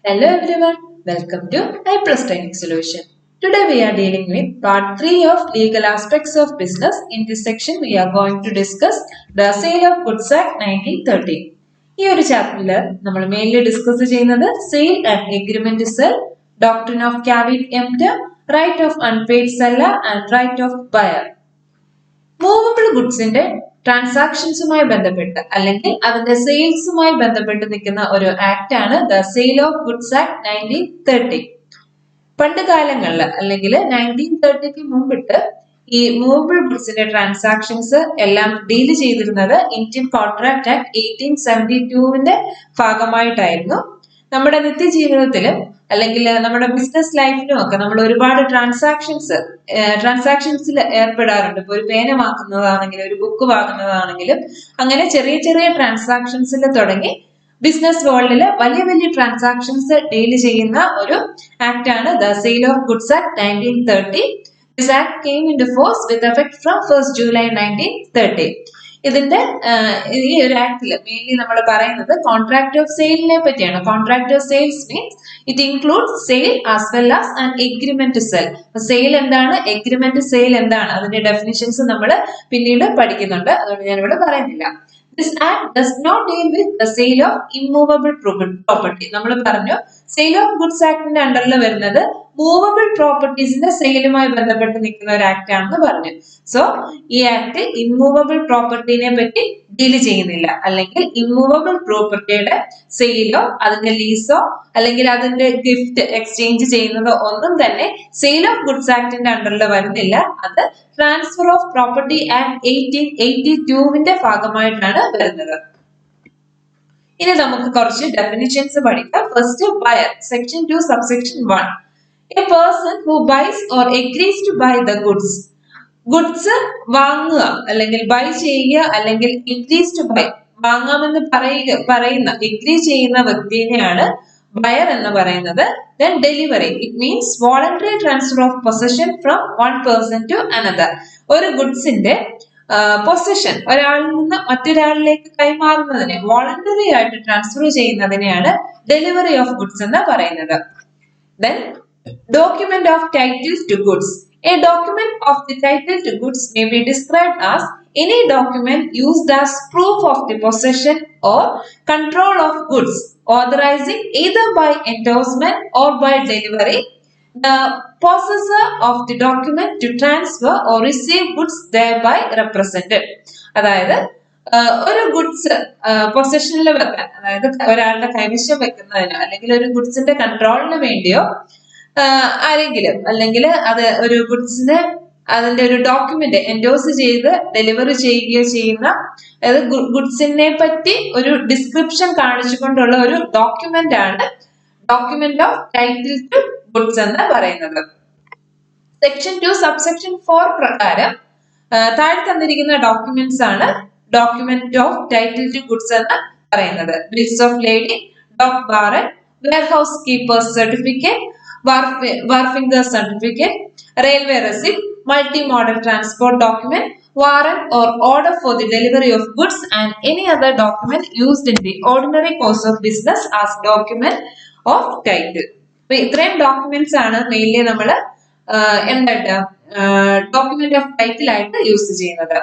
Hello everyone, welcome to iPlus Training Solution. Today we are dealing with part 3 of legal aspects of business. In this section we are going to discuss the Sale of Goods Act 1930. ഈ ഒരു ചാപ്റ്ററിൽ നമ്മൾ mainly discuss ചെയ്യുന്നത് sale and agreement sell, doctrine of caveat emptor, right of unpaid seller and right of buyer. Movable ഗുഡ്സിന്റെ ട്രാൻസാക്ഷൻസുമായി ബന്ധപ്പെട്ട് അല്ലെങ്കിൽ അതിന്റെ സെയിൽസുമായി ബന്ധപ്പെട്ട് നിൽക്കുന്ന ഒരു ആക്ട് ആണ് the sale of goods act 1930. പണ്ട് കാലങ്ങളിൽ അല്ലെങ്കിൽ 1930ക്ക് മുമ്പിട്ട് ഈ മൂവബിൾ ഗുഡ്സിന്റെ ട്രാൻസാക്ഷൻസ് എല്ലാം ഡീൽ ചെയ്തിരുന്നത് ഇന്ത്യൻ കോൺട്രാക്ട് ആക്ട് 1872 ഭാഗമായിട്ടായിരുന്നു. നമ്മുടെ നിത്യജീവിതത്തിലും അല്ലെങ്കിൽ നമ്മുടെ ബിസിനസ് ലൈഫിലും ഒക്കെ നമ്മൾ ഒരുപാട് ട്രാൻസാക്ഷൻസിൽ ഏർപ്പെടാറുണ്ട്. ഇപ്പൊ ഒരു പേന വാങ്ങുന്നതാണെങ്കിലും ഒരു ബുക്ക് വാങ്ങുന്നതാണെങ്കിലും അങ്ങനെ ചെറിയ ചെറിയ ട്രാൻസാക്ഷൻസിൽ തുടങ്ങി ബിസിനസ് വേൾഡിൽ വലിയ വലിയ ട്രാൻസാക്ഷൻസ് ഡീൽ ചെയ്യുന്ന ഒരു ആക്ട് ആണ് the sale of goods act 1930. This act came into force with effect from 1st July 1930. ഇതിന്റെ ഈ ഒരു ആക്ടിൽ മെയിൻലി നമ്മൾ പറയുന്നത് കോൺട്രാക്ട് ഓഫ് സെയിലിനെ പറ്റിയാണ്. Contract of sales means it includes sale as well as and agreement cell. Sale എന്താണ്, agreement sale എന്താണ്, അതിന്റെ definitions നമ്മൾ പിന്നീട് പഠിക്കുന്നുണ്ട്, അതുകൊണ്ട് ഞാൻ ഇവിടെ പറയുന്നില്ല. This act does not deal with the sale of immovable property. നമ്മൾ പറഞ്ഞു സെയിൽ ഓഫ് ഗുഡ്സ് ആക്ടിന്റെ അണ്ടറിൽ വരുന്നത് മൂവബിൾ പ്രോപ്പർട്ടീസിന്റെ സെയിലുമായി ബന്ധപ്പെട്ട് നിൽക്കുന്ന ഒരു ആക്ട് ആണെന്ന് പറഞ്ഞു. സോ ഈ ആക്ട് ഇമ്മൂവബിൾ പ്രോപ്പർട്ടിനെ പറ്റി ഡീൽ ചെയ്യുന്നില്ല, അല്ലെങ്കിൽ ഇമ്മൂവബിൾ പ്രോപ്പർട്ടിയുടെ സെയിലോ അതിന്റെ ലീസോ അല്ലെങ്കിൽ അതിന്റെ ഗിഫ്റ്റ് എക്സ്ചേഞ്ച് ചെയ്യുന്നതോ ഒന്നും തന്നെ സെയിൽ ഓഫ് ഗുഡ്സ് ആക്ടിന്റെ അണ്ടറിൽ വരുന്നില്ല. അത് ട്രാൻസ്ഫർ ഓഫ് പ്രോപ്പർട്ടി ആക്ട് 1882 ഭാഗമായിട്ടാണ് വരുന്നത്. ഇനി നമുക്ക് കുറച്ച് ഡെഫിനിഷൻസ് പഠിക്കാം. First, buyer. Section 2 subsection 1. A person who buys or agrees to buy the goods. Goods വാങ്ങുക അല്ലെങ്കിൽ ബൈ ചെയ്യുക അല്ലെങ്കിൽ എഗ്രീസ് ടു ബൈ, വാങ്ങാമെന്ന് പറയുന്ന എഗ്രി ചെയ്യുന്ന വ്യക്തിനെയാണ് ബയർ എന്ന് പറയുന്നത്. Then delivery, it means voluntary transfer of possession from one person to another. ഒരു ഗുഡ്സിന്റെ possession ഒരാളിൽ നിന്ന് മറ്റൊരാളിലേക്ക് കൈമാറുന്നതിനെ വോളണ്ടറി ആയിട്ട് ട്രാൻസ്ഫർ ചെയ്യുന്നതിനെയാണ് ഡെലിവറി ഓഫ് ഗുഡ്സ് എന്ന് പറയുന്നത്. Then document of titles to goods. A document of the title to goods may be described as any document used as proof of the possession or control of goods, authorizing either by endorsement or by delivery the possessor of the document to transfer or receive goods thereby represented. അതായത് ഒരു goods പൊസഷനിൽ വെക്കാൻ, അതായത് ഒരാളുടെ കൈവശം വെക്കുന്നതിനോ അല്ലെങ്കിൽ ഒരു ഗുഡ്സിന്റെ കൺട്രോളിന് വേണ്ടിയോ ആരെങ്കിലും അല്ലെങ്കിൽ അത് ഒരു ഗുഡ്സിന് അതിന്റെ ഒരു ഡോക്യുമെന്റ് എൻഡോസ് ചെയ്ത് ഡെലിവറി ചെയ്യുകയോ ചെയ്യുന്ന, അതായത് ഗുഡ്സിനെ പറ്റി ഒരു ഡിസ്ക്രിപ്ഷൻ കാണിച്ചുകൊണ്ടുള്ള ഒരു ഡോക്യുമെന്റ് ആണ് document of title to goods എന്ന് പറയുന്നത്. സെക്ഷൻ 2 സബ്സെക്ഷൻ 4 പ്രകാരം താഴെ തന്നിരിക്കുന്ന ഡോക്യുമെന്റ്സ് ആണ് document of title to goods എന്ന് പറയുന്നത്. Bills of lading, dock warrant, warehouse keeper's certificate, Warfinger certificate, railway receipt, multi-modal transport document, warrant or order for the delivery of goods and any other document used in the ordinary course of business as document of title. അപ്പൊ ഇത്രയും documents ആണ് mainly നമ്മൾ എന്തായിട്ട് document of title ആയിട്ട് use ചെയ്യുന്നത്.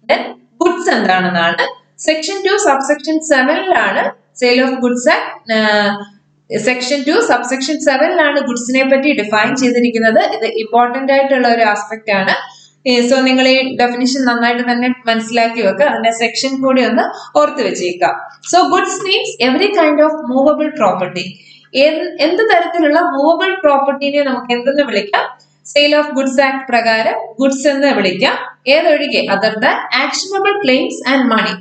Then goods എന്താണെന്നാണ് section 2 subsection 7ലാണ് sale of goods act section 2 subsection 7ലാണ് ഗുഡ്സിനെ പറ്റി ഡിഫൈൻ ചെയ്തിരിക്കുന്നത്. ഇത് ഇമ്പോർട്ടന്റ് ആയിട്ടുള്ള ഒരു ആസ്പെക്ട് ആണ്. സോ നിങ്ങൾ ഈ ഡെഫിനിഷൻ നന്നായിട്ട് തന്നെ മനസ്സിലാക്കി വെക്കുക, അതിന്റെ സെക്ഷൻ കൂടി ഒന്ന് ഓർത്ത് വെച്ചേക്കാം. So goods means every kind of movable property. എന്ത് തരത്തിലുള്ള മൂവബിൾ പ്രോപ്പർട്ടിനെ നമുക്ക് എന്തെന്ന് വിളിക്കാം? സെയിൽ ഓഫ് ഗുഡ്സ് ആക്ട് പ്രകാരം ഗുഡ്സ് എന്ന് വിളിക്കാം. ഏതൊഴികെ other than actionable claims and money.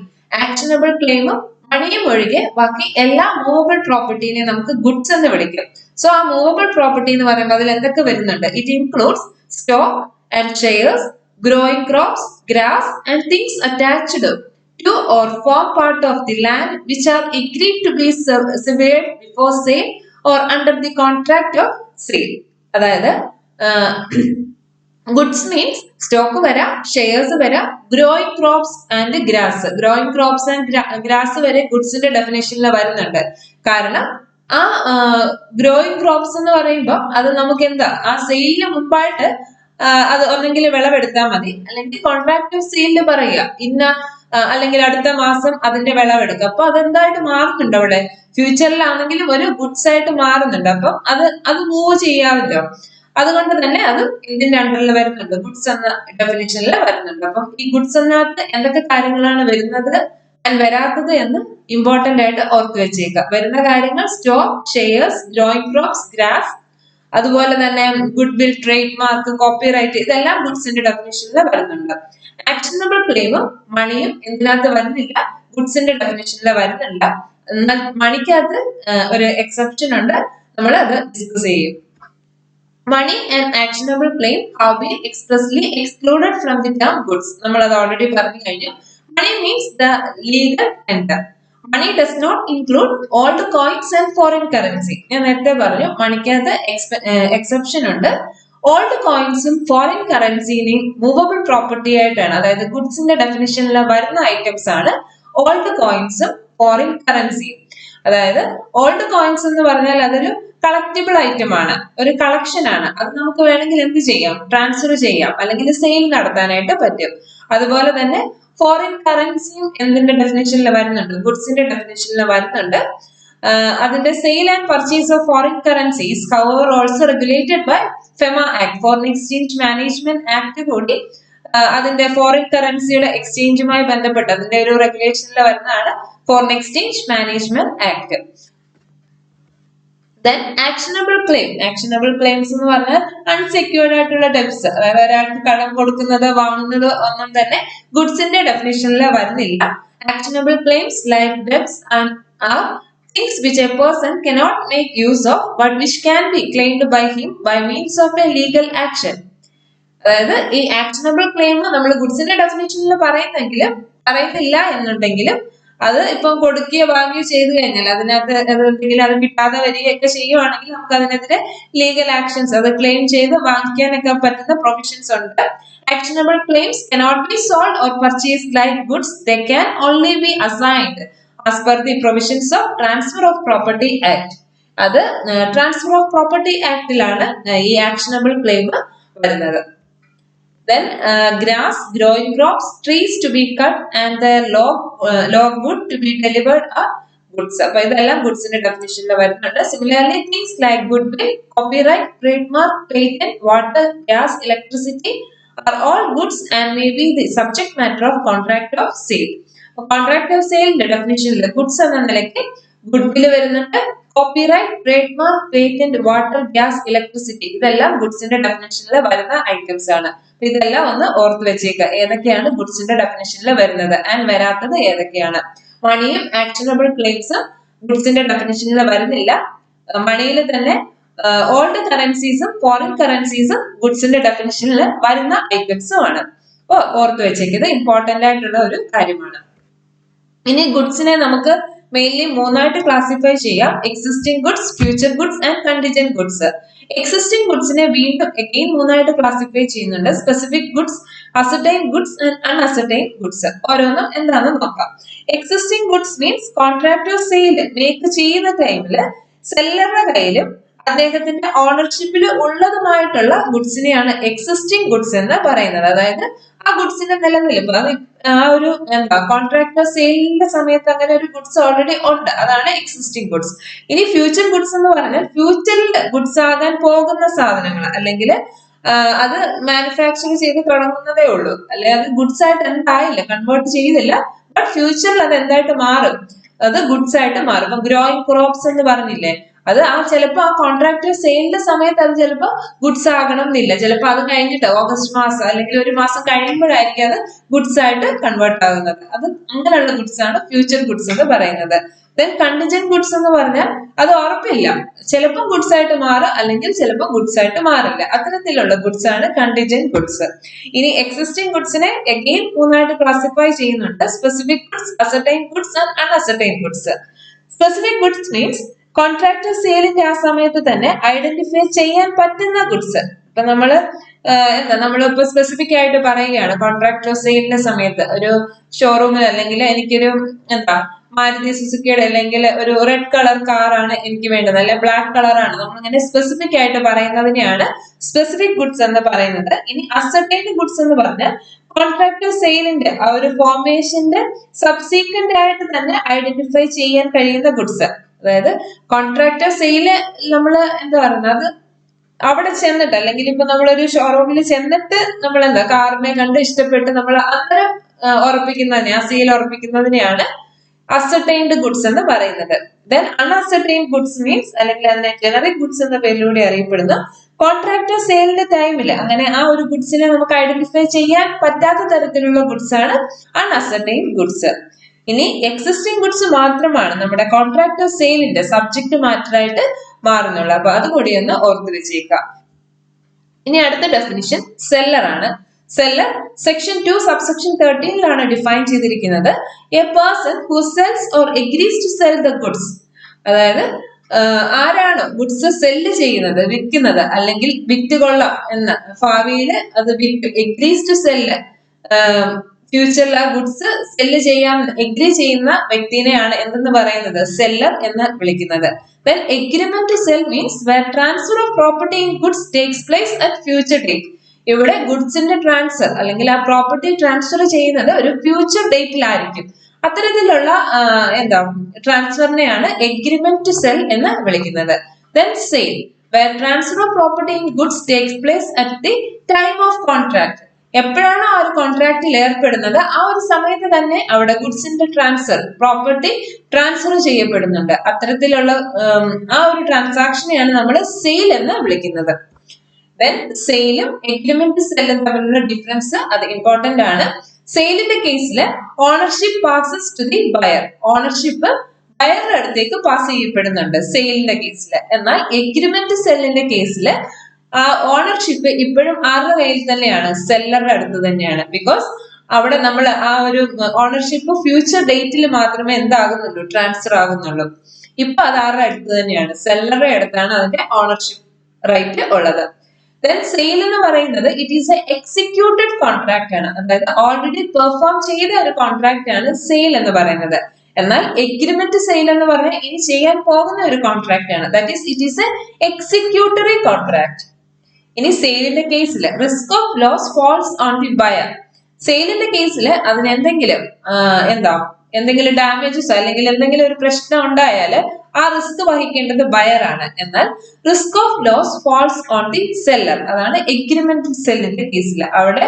Actionable ക്ലെയിമും മണിയും ഒഴികെ ബാക്കി എല്ലാ മൂവബിൾ പ്രോപ്പർട്ടിനെ നമുക്ക് ഗുഡ്സ് എന്ന് വിളിക്കും. സോ ആ മൂവബിൾ പ്രോപ്പർട്ടി എന്ന് പറയുമ്പോൾ അതിൽ എന്തൊക്കെ വരുന്നുണ്ട്? It includes stock and shares, growing crops, grass and things attached to or form part of the land which are agreed to be severed before sale or under the contract of sale. അതായത് goods means stock വരാം, shares വരാം, growing crops and grass. Growing crops and grass വരെ ഗുഡ്സിന്റെ ഡെഫിനേഷനിൽ വരുന്നുണ്ട്. കാരണം ആ growing crops എന്ന് പറയുമ്പോൾ അത് നമുക്ക് എന്താ ആ സെയിലിന് മുമ്പായിട്ട് അത് ഒന്നെങ്കിൽ വിളവെടുത്താൽ മതി, അല്ലെങ്കിൽ കോൺട്രാക്ട് സെയിലിൽ പറയുക ഇന്ന അല്ലെങ്കിൽ അടുത്ത മാസം അതിന്റെ വിളവെടുക്കുക. അപ്പൊ അതെന്തായിട്ട് മാറുന്നുണ്ട് അവിടെ, ഫ്യൂച്ചറിലാണെങ്കിലും ഒരു ഗുഡ്സ് ആയിട്ട് മാറുന്നുണ്ട്. അപ്പം അത് മൂവ് ചെയ്യാമല്ലോ. അതുകൊണ്ട് തന്നെ അത് ഇതിന്റെ അണ്ടറിൽ വരുന്നുണ്ട്, ഗുഡ്സ് എന്ന ഡെഫിനിഷനിൽ വരുന്നുണ്ട്. അപ്പം ഈ ഗുഡ്സ് എന്നകത്ത് എന്തൊക്കെ കാര്യങ്ങളാണ് വരുന്നത് ആൻഡ് വരാത്തത് എന്ന് ഇമ്പോർട്ടന്റ് ആയിട്ട് ഓർത്ത് വെച്ചേക്കുക. വരുന്ന കാര്യങ്ങൾ stock, shares, growing crops, grass, അതുപോലെ തന്നെ good will, trade mark, copyright, ഇതെല്ലാം ഗുഡ്സിന്റെ ഡെഫിനിഷനിൽ വരുന്നുണ്ട്. ആക്ഷനബിൾ ക്ലെയിമും മണിയും ഇതിനകത്ത് വരുന്നില്ല, ഗുഡ്സിന്റെ ഡെഫിനിഷനിൽ വരുന്നുണ്ട്. എന്നാൽ മണിക്കകത്ത് ഒരു എക്സെപ്ഷൻ ഉണ്ട്, നമ്മൾ അത് ഡിസ്കസ് ചെയ്യും. Money and actionable claim have been expressly excluded from the term goods. നമ്മൾ അത് ഓൾറെഡി പറഞ്ഞു കഴിഞ്ഞു. Money means the legal tender. Money does not include old coins and foreign currency. ഞാൻ നേരത്തെ പറഞ്ഞു മണിക്കകത്ത് എക്സെപ്ഷൻ ഉണ്ട്. ഓൾഡ് കോയിൻസും ഫോറിൻ കറൻസിനെയും മൂവബിൾ പ്രോപ്പർട്ടി ആയിട്ടാണ്, അതായത് ഗുഡ്സിന്റെ ഡെഫിനിഷനിൽ വരുന്ന ഐറ്റംസ് ആണ് ഓൾഡ് കോയിൻസും ഫോറിൻ കറൻസിയും. അതായത് ഓൾഡ് കോയിൻസ് എന്ന് പറഞ്ഞാൽ അതൊരു കളക്റ്റിബിൾ ഐറ്റം ആണ്, ഒരു കളക്ഷൻ ആണ്. അത് നമുക്ക് വേണമെങ്കിൽ എന്ത് ചെയ്യാം, ട്രാൻസ്ഫർ ചെയ്യാം, അല്ലെങ്കിൽ സെയിൽ നടത്താനായിട്ട് പറ്റും. അതുപോലെ തന്നെ ഫോറിൻ കറൻസിയും എന്തിന്റെ ഡെഫിനേഷനിൽ വരുന്നുണ്ട്, ഗുഡ്സിന്റെ ഡെഫിനേഷനിൽ വരുന്നുണ്ട്. അതിന്റെ sale and purchase of foreign currencies however also regulated by FEMA act, foreign exchange management act കൂടി അതിന്റെ ഫോറിൻ കറൻസിയുടെ എക്സ്ചേഞ്ചുമായി ബന്ധപ്പെട്ട് അതിന്റെ ഒരു റെഗുലേഷനിൽ വരുന്നതാണ് foreign exchange management act. Then actionable claim. Actionable claims എന്ന് പറഞ്ഞാൽ അൺസെക്യൂർഡ് ആയിട്ടുള്ള ഡെബ്റ്റ്സ്, അതായത് ഒരാൾക്ക് കടം കൊടുക്കുന്നത് വാങ്ങുന്നത് ഒന്നും തന്നെ ഗുഡ്സിന്റെ ഡെഫിനിഷനിൽ വരുന്നില്ല. Actionable claims like debts and are things which a person cannot make use of but which can be claimed by him by means of a legal action. അതായത് ഈ ആക്ഷനബിൾ ക്ലെയിം നമ്മൾ ഗുഡ്സിന്റെ ഡെഫിനിഷനിൽ പറയുന്നില്ല എന്നുണ്ടെങ്കിലും അത് ഇപ്പം കൊടുക്കുകയോ വാങ്ങുകയോ ചെയ്തു കഴിഞ്ഞാൽ അതിനകത്ത് എന്തെങ്കിലും അത് കിട്ടാതെ വരികയൊക്കെ ചെയ്യുവാണെങ്കിൽ നമുക്ക് അതിനെതിരെ ലീഗൽ ആക്ഷൻസ്, അത് ക്ലെയിം ചെയ്ത് വാങ്ങിക്കാനൊക്കെ പറ്റുന്ന പ്രൊവിഷൻസ് ഉണ്ട്. Actionable claims cannot be sold or purchased like goods. They can only be assigned as per the provisions of Transfer of Property Act. അത് ട്രാൻസ്ഫർ ഓഫ് പ്രോപ്പർട്ടി ആക്ടിലാണ് ഈ ആക്ഷനബിൾ ക്ലെയിം വരുന്നത്. Then grass, growing crops, trees to be cut and the log wood to be delivered are goods. അപ്പൊ ഇതെല്ലാം ഗുഡ്സിന്റെ ഡെഫിനിഷനിൽ വരുന്നുണ്ട്. Similarly, things like goodwill, copyright, trademark, patent, water, gas, electricity are all goods and may be the subject matter of contract of sale. Contract of sale ഡെഫിനിഷനിൽ goods എന്ന നിലയ്ക്ക് goodwill വരുന്നുണ്ട്, copyright, trademark, patent, water, gas, electricity, ഇതെല്ലാം ഗുഡ്സിന്റെ ഡെഫിനിഷനിൽ വരുന്ന items ആണ്. ഇതെല്ലാം ഒന്ന് ഓർത്ത് വെച്ചേക്കുക, ഏതൊക്കെയാണ് ഗുഡ്സിന്റെ ഡെഫിനിഷനിൽ വരുന്നത് ആൻഡ് വരാത്തത് ഏതൊക്കെയാണ്. മണിയും ആക്ഷനബിൾ ക്ലെയിംസും ഗുഡ്സിന്റെ ഡെഫിനിഷനിൽ വരുന്നില്ല. മണിയിൽ തന്നെ ഓൾഡ് കറൻസീസും ഫോറിൻ കറൻസീസും ഗുഡ്സിന്റെ ഡെഫിനിഷനിൽ വരുന്ന ഐറ്റംസും ആണ്. അപ്പൊ ഓർത്ത് വെച്ചേക്കുന്നത് ഇമ്പോർട്ടന്റ് ആയിട്ടുള്ള ഒരു കാര്യമാണ്. ഇനി ഗുഡ്സിനെ നമുക്ക് മെയിൻലി മൂന്നായിട്ട് ക്ലാസിഫൈ ചെയ്യാം: existing goods, future goods and contingent goods. Existing ഗുഡ്സിനെ വീണ്ടും അഗെയിൻ മൂന്നായിട്ട് ക്ലാസിഫൈ ചെയ്യുന്നുണ്ട്: specific goods, ascertained goods and unascertained goods. ഓരോന്നും എന്താണെന്ന് നോക്കാം. Existing goods means contract of sale make ചെയ്യുന്ന ടൈമില് സെല്ലറുടെ കയ്യിലും അദ്ദേഹത്തിന്റെ ഓണർഷിപ്പിൽ ഉള്ളതുമായിട്ടുള്ള ഗുഡ്സിനെയാണ് എക്സിസ്റ്റിംഗ് ഗുഡ്സ് എന്ന് പറയുന്നത്. അതായത് ആ ഗുഡ്സിന്റെ നിലനിൽപ്പ്, അത് ആ ഒരു കോൺട്രാക്ട് സെയിലിന്റെ സമയത്ത് അങ്ങനെ ഒരു ഗുഡ്സ് ഓൾറെഡി ഉണ്ട്, അതാണ് എക്സിസ്റ്റിംഗ് ഗുഡ്സ്. ഇനി ഫ്യൂച്ചർ ഗുഡ്സ് എന്ന് പറഞ്ഞാൽ ഫ്യൂച്ചറിൽ ഗുഡ്സ് ആകാൻ പോകുന്ന സാധനങ്ങൾ, അല്ലെങ്കിൽ അത് മാനുഫാക്ചർ ചെയ്ത് തുടങ്ങുന്നതേ ഉള്ളൂ, അല്ലെ അത് ഗുഡ്സ് ആയിട്ട് എന്തായില്ല, കൺവേർട്ട് ചെയ്തില്ല, ബട്ട് ഫ്യൂച്ചറിൽ അത് എന്തായിട്ട് മാറും, അത് ഗുഡ്സ് ആയിട്ട് മാറും. ഇപ്പൊ ഗ്രോയിങ് ക്രോപ്സ് എന്ന് പറഞ്ഞില്ലേ, അത് ചിലപ്പോ ആ കോൺട്രാക്ട് സെയിലിന്റെ സമയത്ത് അത് ചിലപ്പോ ഗുഡ്സ് ആകണം എന്നില്ല, ചിലപ്പോ അത് കഴിഞ്ഞിട്ട് ഓഗസ്റ്റ് മാസം അല്ലെങ്കിൽ ഒരു മാസം കഴിയുമ്പോഴായിരിക്കും അത് ഗുഡ്സ് ആയിട്ട് കൺവേർട്ട് ആകുന്നത്. അത് അങ്ങനെയുള്ള ഗുഡ്സ് ആണ് ഫ്യൂച്ചർ ഗുഡ്സ് എന്ന് പറയുന്നത്. ദെൻ കണ്ടിജന്റ് ഗുഡ്സ് എന്ന് പറഞ്ഞാൽ അത് ഉറപ്പില്ല, ചിലപ്പോൾ ഗുഡ്സ് ആയിട്ട് മാറും അല്ലെങ്കിൽ ചിലപ്പോൾ ഗുഡ്സ് ആയിട്ട് മാറില്ല, അത്തരത്തിലുള്ള ഗുഡ്സ് ആണ് കണ്ടിജന്റ് ഗുഡ്സ്. ഇനി എക്സിസ്റ്റിംഗ് ഗുഡ്സിനെ അഗെയിൻ മൂന്നായിട്ട് ക്ലാസിഫൈ ചെയ്യുന്നുണ്ട്: specific goods, ascertained goods and unascertained goods. Specific goods means contract സെയിലിന്റെ ആ സമയത്ത് തന്നെ ഐഡന്റിഫൈ ചെയ്യാൻ പറ്റുന്ന ഗുഡ്സ്. ഇപ്പൊ നമ്മളിപ്പോ സ്പെസിഫിക് ആയിട്ട് പറയുകയാണ്, കോൺട്രാക്ട് സെയിലിന്റെ സമയത്ത് ഒരു ഷോറൂമിൽ അല്ലെങ്കിൽ എനിക്കൊരു മാരുതി സുസുക്കിയുടെ അല്ലെങ്കിൽ ഒരു റെഡ് കളർ കാറാണ് എനിക്ക് വേണ്ടത്, അല്ലെ ബ്ലാക്ക് കളറാണ്, നമ്മൾ ഇങ്ങനെ സ്പെസിഫിക് ആയിട്ട് പറയുന്നതിനെയാണ് സ്പെസിഫിക് ഗുഡ്സ് എന്ന് പറയുന്നത്. ഇനി അസർട്ടൈൻഡ് ഗുഡ്സ് എന്ന് പറഞ്ഞാൽ കോൺട്രാക്ട് സെയിലിന്റെ ആ ഒരു ഫോർമേഷന്റെ സബ്സീക്വന്റ് ആയിട്ട് തന്നെ ഐഡന്റിഫൈ ചെയ്യാൻ കഴിയുന്ന ഗുഡ്സ്. അതായത് കോൺട്രാക്ടർ സെയില് നമ്മള് എന്താ പറയുന്നത്, അത് അവിടെ ചെന്നിട്ട് അല്ലെങ്കിൽ ഇപ്പൊ നമ്മളൊരു ഷോറൂമിൽ ചെന്നിട്ട് നമ്മൾ എന്താ കാറിനെ കണ്ട് ഇഷ്ടപ്പെട്ട് നമ്മൾ അന്നേരം ഉറപ്പിക്കുന്നതിനെ, ആ സെയിൽ ഉറപ്പിക്കുന്നതിനെയാണ് അസർട്ടൈൻഡ് ഗുഡ്സ് എന്ന് പറയുന്നത്. ദെൻ അൺഅസർട്ടൈൻഡ് ഗുഡ്സ് മീൻസ് അല്ലെങ്കിൽ അതിനെ ജനറിക് ഗുഡ്സ് എന്ന പേരിലൂടെ അറിയപ്പെടുന്നു. കോൺട്രാക്ടർ സെയിലിന്റെ ടൈമിൽ അങ്ങനെ ആ ഒരു ഗുഡ്സിനെ നമുക്ക് ഐഡന്റിഫൈ ചെയ്യാൻ പറ്റാത്ത തരത്തിലുള്ള ഗുഡ്സ് ആണ് അൺഅസർട്ടൈൻഡ് ഗുഡ്സ്. ഇനി എക്സിസ്റ്റിംഗ് ഗുഡ്സ് മാത്രമാണ് നമ്മുടെ കോൺട്രാക്ടർ സെയിലിന്റെ സബ്ജക്ട് മാറ്റർ ആയിട്ട് മാറുന്നുള്ളൂ. അപ്പൊ അതുകൂടി ഒന്ന് ഓർത്ത് വെച്ചേക്കാം. ഇനി അടുത്ത ഡെഫിനിഷൻ സെല്ലർ ആണ്. സെല്ലർ സെക്ഷൻ 2 സബ്സെക്ഷൻ 13 ഡിഫൈൻ ചെയ്തിരിക്കുന്നത് a person who sells or agrees to sell the goods. അതായത് ആരാണ് ഗുഡ്സ് സെല്ല് ചെയ്യുന്നത്, വിൽക്കുന്നത്, അല്ലെങ്കിൽ വിറ്റുകൊള്ളാം എന്ന് ഭാവിയിൽ അത് എഗ്രീസ് ടു സെല്ല്, ഫ്യൂച്ചറിൽ ആ ഗുഡ്സ് സെല്ല് ചെയ്യാൻ എഗ്രി ചെയ്യുന്ന വ്യക്തിനെയാണ് എന്തെന്ന് പറയുന്നത്, സെല്ലർ എന്ന് വിളിക്കുന്നത്. Then agreement to sell means where transfer of property in goods takes place at future date. ഇവിടെ ഗുഡ്സിന്റെ ട്രാൻസ്ഫർ അല്ലെങ്കിൽ ആ പ്രോപ്പർട്ടി ട്രാൻസ്ഫർ ചെയ്യുന്നത് ഒരു ഫ്യൂച്ചർ ഡേറ്റിലായിരിക്കും. അത്തരത്തിലുള്ള എന്താ ട്രാൻസ്ഫറിനെയാണ് എഗ്രിമെന്റ് ടു സെൽ എന്ന് വിളിക്കുന്നത്. Then sale where transfer of property in goods takes place at the time of contract. എപ്പോഴാണോ ആ ഒരു കോൺട്രാക്റ്റിൽ ഏർപ്പെടുന്നത് ആ ഒരു സമയത്ത് തന്നെ അവിടെ ഗുഡ്സിന്റെ ട്രാൻസ്ഫർ, പ്രോപ്പർട്ടി ട്രാൻസ്ഫർ ചെയ്യപ്പെടുന്നുണ്ട്. അത്തരത്തിലുള്ള ആ ഒരു ട്രാൻസാക്ഷനെയാണ് നമ്മൾ സെയിൽ എന്ന് വിളിക്കുന്നത്. ദെൻ സെയിലും എഗ്രിമെന്റ് സെല്ലും തമ്മിലുള്ള ഡിഫറൻസ് അത് ഇമ്പോർട്ടന്റ് ആണ്. സെയിലിന്റെ കേസിൽ ownership passes to the buyer, ownership ബയറുടെ അടുത്തേക്ക് പാസ് ചെയ്യപ്പെടുന്നുണ്ട് സെയിലിന്റെ കേസിൽ. എന്നാൽ എഗ്രിമെന്റ് സെല്ലിന്റെ കേസിൽ ആ ഓണർഷിപ്പ് ഇപ്പോഴും ആരുടെ കയ്യിൽ തന്നെയാണ്, സെല്ലറുടെ അടുത്ത് തന്നെയാണ്. ബിക്കോസ് അവിടെ നമ്മൾ ആ ഒരു ഓണർഷിപ്പ് ഫ്യൂച്ചർ ഡേറ്റിൽ മാത്രമേ എന്താകുന്നുള്ളൂ, ട്രാൻസ്ഫർ ആകുന്നുള്ളൂ. ഇപ്പൊ അത് ആരുടെ അടുത്ത് തന്നെയാണ്, സെല്ലറുടെ അടുത്താണ് അതിന്റെ ഓണർഷിപ്പ് റൈറ്റ് ഉള്ളത്. ദെൻ സെയിൽ എന്ന് പറയുന്നത് it is A executed contract ആണ്. അതായത് ഓൾറെഡി പെർഫോം ചെയ്ത ഒരു കോൺട്രാക്ട് ആണ് സെയിൽ എന്ന് പറയുന്നത്. എന്നാൽ എഗ്രിമെന്റ് സെയിൽ എന്ന് പറഞ്ഞാൽ ഇനി ചെയ്യാൻ പോകുന്ന ഒരു കോൺട്രാക്ട് ആണ്. That is it is a executory contract. ഇനി സെയിലിന്റെ കേസിൽ risk of loss falls on the buyer. സെയിലിന്റെ കേസിൽ അതിന് എന്തെങ്കിലും ഡാമേജസ് അല്ലെങ്കിൽ എന്തെങ്കിലും ഒരു പ്രശ്നം ഉണ്ടായാൽ ആ റിസ്ക് വഹിക്കേണ്ടത് ബയർ ആണ്. എന്നാൽ risk of loss falls on the seller. അതാണ് എഗ്രിമെന്റ് സെല്ലിന്റെ കേസിൽ. അവിടെ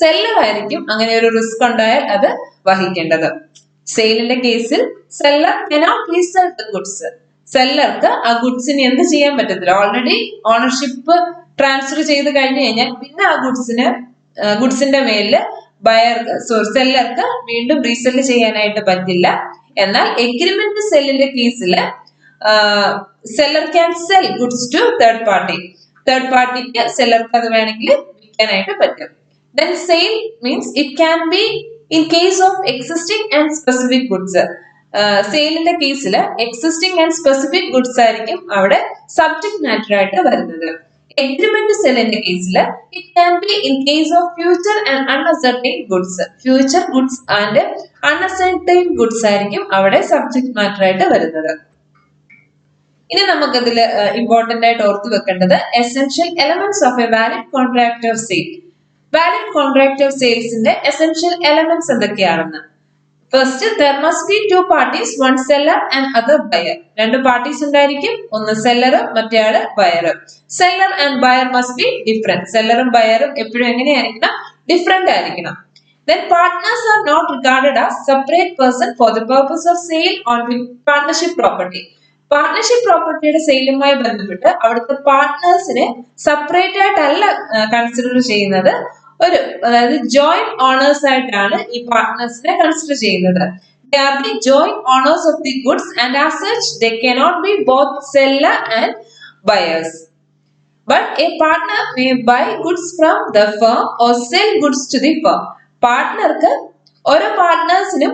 സെല്ലർ ആയിരിക്കും അങ്ങനെ ഒരു റിസ്ക് ഉണ്ടായാൽ അത് വഹിക്കേണ്ടത്. സെയിലിന്റെ കേസിൽ seller cannot resell the goods. സെല്ലർക്ക് ആ ഗുഡ്സിന് എന്ത് ചെയ്യാൻ പറ്റത്തില്ല, ഓൾറെഡി ഓണർഷിപ്പ് ട്രാൻസ്ഫർ ചെയ്ത് കഴിഞ്ഞു കഴിഞ്ഞാൽ പിന്നെ ആ ഗുഡ്സിന്റെ മേലില് സെല്ലർക്ക് വീണ്ടും റീസെല് ചെയ്യാനായിട്ട് പറ്റില്ല. എന്നാൽ എഗ്രിമെന്റ് സെല്ലിന്റെ കേസില് seller can sell goods to third party. Third പാർട്ടിക്ക് സെല്ലർക്ക് അത് വേണമെങ്കിൽ വിൽക്കാനായിട്ട് പറ്റും. Then sale means it can be in case of existing and specific goods. സെയിലിന്റെ കേസിൽ എക്സിസ്റ്റിംഗ് ആൻഡ് സ്പെസിഫിക് ഗുഡ്സ് ആയിരിക്കും അവിടെ സബ്ജക്ട് മാറ്റർ ആയിട്ട് വരുന്നത്. എഗ്രിമെന്റ് സെല്ലിന്റെ കേസിൽ it can be in case of future and unascertained goods. Future goods and unascertained goods ആയിരിക്കും അവിടെ subject matter ആയിട്ട് വരുന്നത്. ഇനി നമുക്കതിൽ ഇമ്പോർട്ടന്റ് ആയിട്ട് ഓർത്തു വെക്കേണ്ടത് essential elements of a valid contract of sale. Valid contract of സെയിൽസിന്റെ എസെൻഷ്യൽ എലമെന്റ്സ് എന്തൊക്കെയാണെന്ന്. First, there must be two parties, one seller and other buyer. രണ്ട് പാർട്ടീസ് ഉണ്ടായിരിക്കും, ഒന്ന് സെല്ലർ മറ്റേയാള് buyer. Seller and buyer must be different. സെല്ലറും ബയറും എപ്പോഴും എങ്ങനെയായിരിക്കണം, ഡിഫറെന്റ് ആയിരിക്കണം. Then partners are not regarded as separate person for the purpose of sale on the partnership property. Partnership പ്രോപ്പർട്ടിയുടെ സെയിലുമായി ബന്ധപ്പെട്ട് അവിടുത്തെ പാർട്ട്നേഴ്സിനെ സെപ്പറേറ്റ് ആയിട്ടല്ല കൺസിഡർ ചെയ്യുന്നത്, അതായത് ജോയിന്റ് ഓണേഴ്സ് ആയിട്ടാണ് ഈ പാർട്ട്നേഴ്സിനെ കൺസിഡർ ചെയ്യുന്നത്. They are the joint owners of the goods and as such they cannot be both seller and buyers. But a partner may buy goods from the firm or sell goods to the firm. പാർട്ട്ണർക്ക് ഓരോ പാർട്ട്നേഴ്സിനും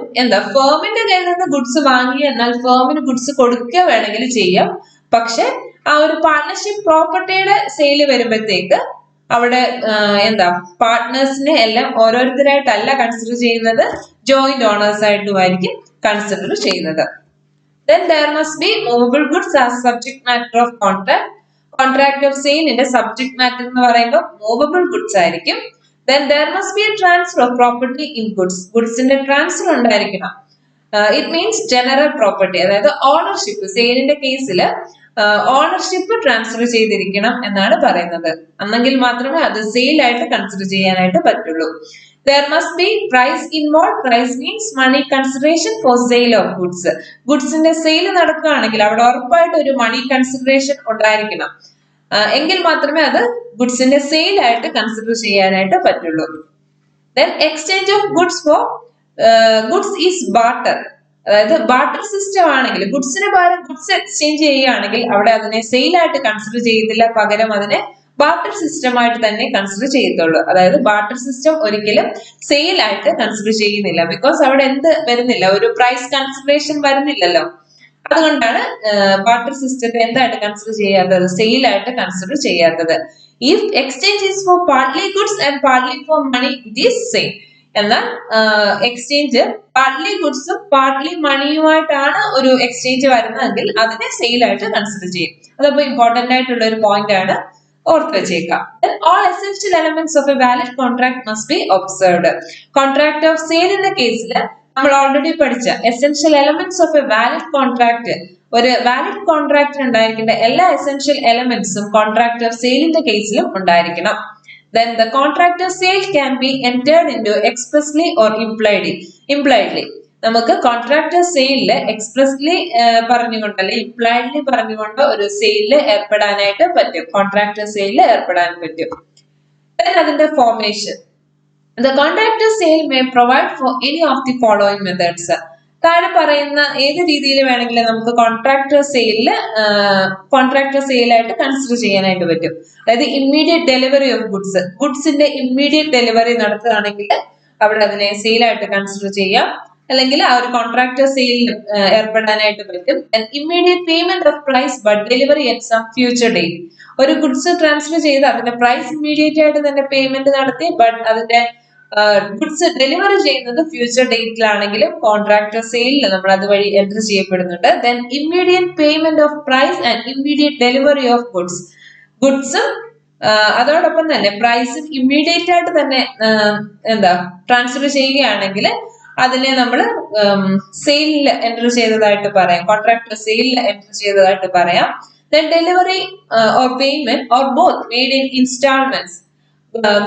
ഫേമിന്റെ കയ്യിൽ നിന്ന് goods വാങ്ങി എന്നാൽ ഫേമിന് goods കൊടുക്കുക വേണമെങ്കിൽ ചെയ്യാം. പക്ഷെ ആ ഒരു പാർട്ട്ണർഷിപ്പ് പ്രോപ്പർട്ടിയുടെ സെയില് വരുമ്പോഴത്തേക്ക് അവിടെ പാർട്ട്നേഴ്സിനെ എല്ലാം ഓരോരുത്തരായിട്ടല്ല കൺസിഡർ ചെയ്യുന്നത്, ജോയിന്റ് ഓണേഴ്സ് ആയിട്ടുമായിരിക്കും കൺസിഡർ ചെയ്യുന്നത്. Then there must be movable goods as subject matter of contract. Contract of sale ന്റെ subject matter എന്ന് പറയുമ്പോൾ movable goods ആയിരിക്കും. Then there must be a transfer of property in goods. Goods ന്റെ transfer ഉണ്ടായിരിക്കണം. It means general property, അതായത് ownership. സെയിലിന്റെ കേസിൽ ownership transfer ചെയ്തിരിക്കണം എന്നാണ് പറയുന്നത്. അന്നെങ്കിൽ മാത്രമേ അത് സെയിൽ ആയിട്ട് കൺസിഡർ ചെയ്യാനായിട്ട് പറ്റുള്ളൂ. There must be price involved. Price means money consideration for sale of goods. ഗുഡ്സിന്റെ സെയിൽ നടക്കുകയാണെങ്കിൽ അവിടെ ഉറപ്പായിട്ട് ഒരു മണി കൺസിഡറേഷൻ ഉണ്ടായിരിക്കണം. എങ്കിൽ മാത്രമേ അത് ഗുഡ്സിന്റെ സെയിൽ ആയിട്ട് കൺസിഡർ ചെയ്യാനായിട്ട് പറ്റുള്ളൂ. Then exchange of goods for goods is barter. അതായത് ബാർട്ടർ സിസ്റ്റം ആണെങ്കിൽ ഗുഡ്സിന് പകരം ഗുഡ്സ് എക്സ്ചേഞ്ച് ചെയ്യുകയാണെങ്കിൽ അവിടെ അതിനെ സെയിൽ ആയിട്ട് കൺസിഡർ ചെയ്തില്ല, പകരം അതിനെ ബാർട്ടർ സിസ്റ്റം ആയിട്ട് തന്നെ കൺസിഡർ ചെയ്യത്തുള്ളൂ. അതായത് ബാർട്ടർ സിസ്റ്റം ഒരിക്കലും സെയിൽ ആയിട്ട് കൺസിഡർ ചെയ്യുന്നില്ല. ബിക്കോസ് അവിടെ എന്ത് വരുന്നില്ല, ഒരു പ്രൈസ് കൺസിഡറേഷൻ വരുന്നില്ലല്ലോ. അതുകൊണ്ടാണ് ബാർട്ടർ സിസ്റ്റത്തെ എന്തായിട്ട് കൺസിഡർ ചെയ്യാത്തത്, സെയിൽ ആയിട്ട് കൺസിഡർ ചെയ്യാത്തത്. If exchange is for partly goods and partly for money it is same. എന്നാൽ എക്സ്ചേഞ്ച് പാർട്ട്ലി ഗുഡ്സും പാർട്ട്ലി മണിയുമായിട്ടാണ് ഒരു എക്സ്ചേഞ്ച് വരുന്നതെങ്കിൽ അതിനെ സെയിൽ ആയിട്ട് കൺസിഡർ ചെയ്യും. അതപ്പോ ഇമ്പോർട്ടന്റ് ആയിട്ടുള്ള ഒരു പോയിന്റ് ആണ്, ഓർത്ത് വെച്ചേക്കാം. All essential elements of a valid contract must be observed. Contract of sale എന്ന കേസിൽ നമ്മൾ ഓൾറെഡി പഠിച്ച essential elements of a valid contract, ഒരു വാലിഡ് കോൺട്രാക്റ്റിന് ഉണ്ടായിരിക്കേണ്ട എല്ലാ എസെൻഷ്യൽ എലമെന്റ്സും കോൺട്രാക്ട് ഓഫ് സെയിലിന്റെ കേസിലും ഉണ്ടായിരിക്കണം. Then the contract of sale can be entered into expressly or impliedly. നമുക്ക് കോൺട്രാക്ട് ഓഫ് സെയിലില് എക്സ്പ്രസ്ലി പറഞ്ഞുകൊണ്ടല്ലേ ഇംപ്ലൈഡ്ലി പറഞ്ഞുകൊണ്ട് ഒരു സെയിലില് ഏർപ്പെടാനായിട്ട് പറ്റും, കോൺട്രാക്ട് ഓഫ് സെയിലില് ഏർപ്പെടാൻ പറ്റും. Then അതിന്റെ formation. The contract of sale may provide for any of the following methods. താഴെ പറയുന്ന ഏത് രീതിയിൽ വേണമെങ്കിലും നമുക്ക് കോൺട്രാക്ട് ഓഫ് സെയിലായിട്ട് കൺസിഡർ ചെയ്യാനായിട്ട് പറ്റും. അതായത് ഇമ്മീഡിയറ്റ് ഡെലിവറി ഓഫ് ഗുഡ്സ്, ഗുഡ്സിന്റെ ഇമ്മീഡിയറ്റ് ഡെലിവറി നടത്തുകയാണെങ്കിൽ അവിടെ അതിനെ സെയിലായിട്ട് കൺസിഡർ ചെയ്യാം. അല്ലെങ്കിൽ ആ ഒരു കോൺട്രാക്ട് ഓഫ് സെയിലിൽ ഏർപ്പെടാനായിട്ട് പറ്റും. Immediate payment of price but delivery at some future date. ഒരു ഗുഡ്സ് ട്രാൻസ്ഫർ ചെയ്ത് അതിന്റെ പ്രൈസ് ഇമ്മീഡിയറ്റ് ആയിട്ട് തന്നെ പേയ്മെന്റ് നടത്തി, ബട്ട് അതിന്റെ ഗുഡ്സ് ഡെലിവറി ചെയ്യുന്നത് ഫ്യൂച്ചർ ഡേറ്റിലാണെങ്കിലും കോൺട്രാക്ട് ഓഫ് സെയിലിൽ നമ്മൾ അതുവഴി എൻറ്റർ ചെയ്യപ്പെടുന്നുണ്ട്. Then immediate payment of price and immediate delivery of goods. ഗുഡ്സും അതോടൊപ്പം തന്നെ പ്രൈസും ഇമ്മീഡിയറ്റ് ആയിട്ട് തന്നെ ട്രാൻസ്ഫർ ചെയ്യുകയാണെങ്കിൽ അതിനെ നമ്മൾ സെയിലിൽ എൻറ്റർ ചെയ്തതായിട്ട് പറയാം, കോൺട്രാക്ട് ഓഫ് സെയിലിൽ എൻറ്റർ ചെയ്തതായിട്ട് പറയാം. Then delivery or payment or both made in installments.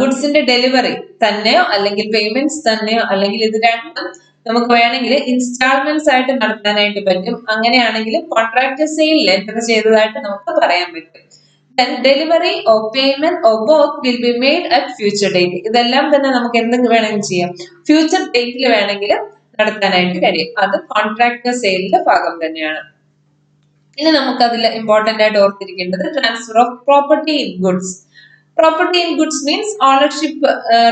ഗുഡ്സിന്റെ ഡെലിവറി തന്നെയോ അല്ലെങ്കിൽ പേയ്മെന്റ്സ് തന്നെയോ അല്ലെങ്കിൽ ഇത് രണ്ടും നമുക്ക് വേണമെങ്കിൽ ഇൻസ്റ്റാൾമെന്റ്സ് ആയിട്ട് നടത്താനായിട്ട് പറ്റും. അങ്ങനെയാണെങ്കിൽ കോൺട്രാക്ട് ഓഫ് സെയിലിൽ എൻറ്റർ ചെയ്തതായിട്ട് നമുക്ക് പറയാൻ പറ്റും. Then delivery or payment or both will be made at future date. ഇതെല്ലാം തന്നെ നമുക്ക് എന്തെങ്കിലും വേണമെങ്കിലും ചെയ്യാം, ഫ്യൂച്ചർ ഡേറ്റിൽ വേണമെങ്കിലും നടത്താനായിട്ട് കഴിയും. അത് കോൺട്രാക്ട് ഓഫ് സെയിലിന്റെ ഭാഗം തന്നെയാണ്. ഇനി നമുക്ക് അതിൽ ഇമ്പോർട്ടന്റ് ആയിട്ട് ഓർത്തിരിക്കേണ്ടത് transfer of property in goods. Property in goods means ownership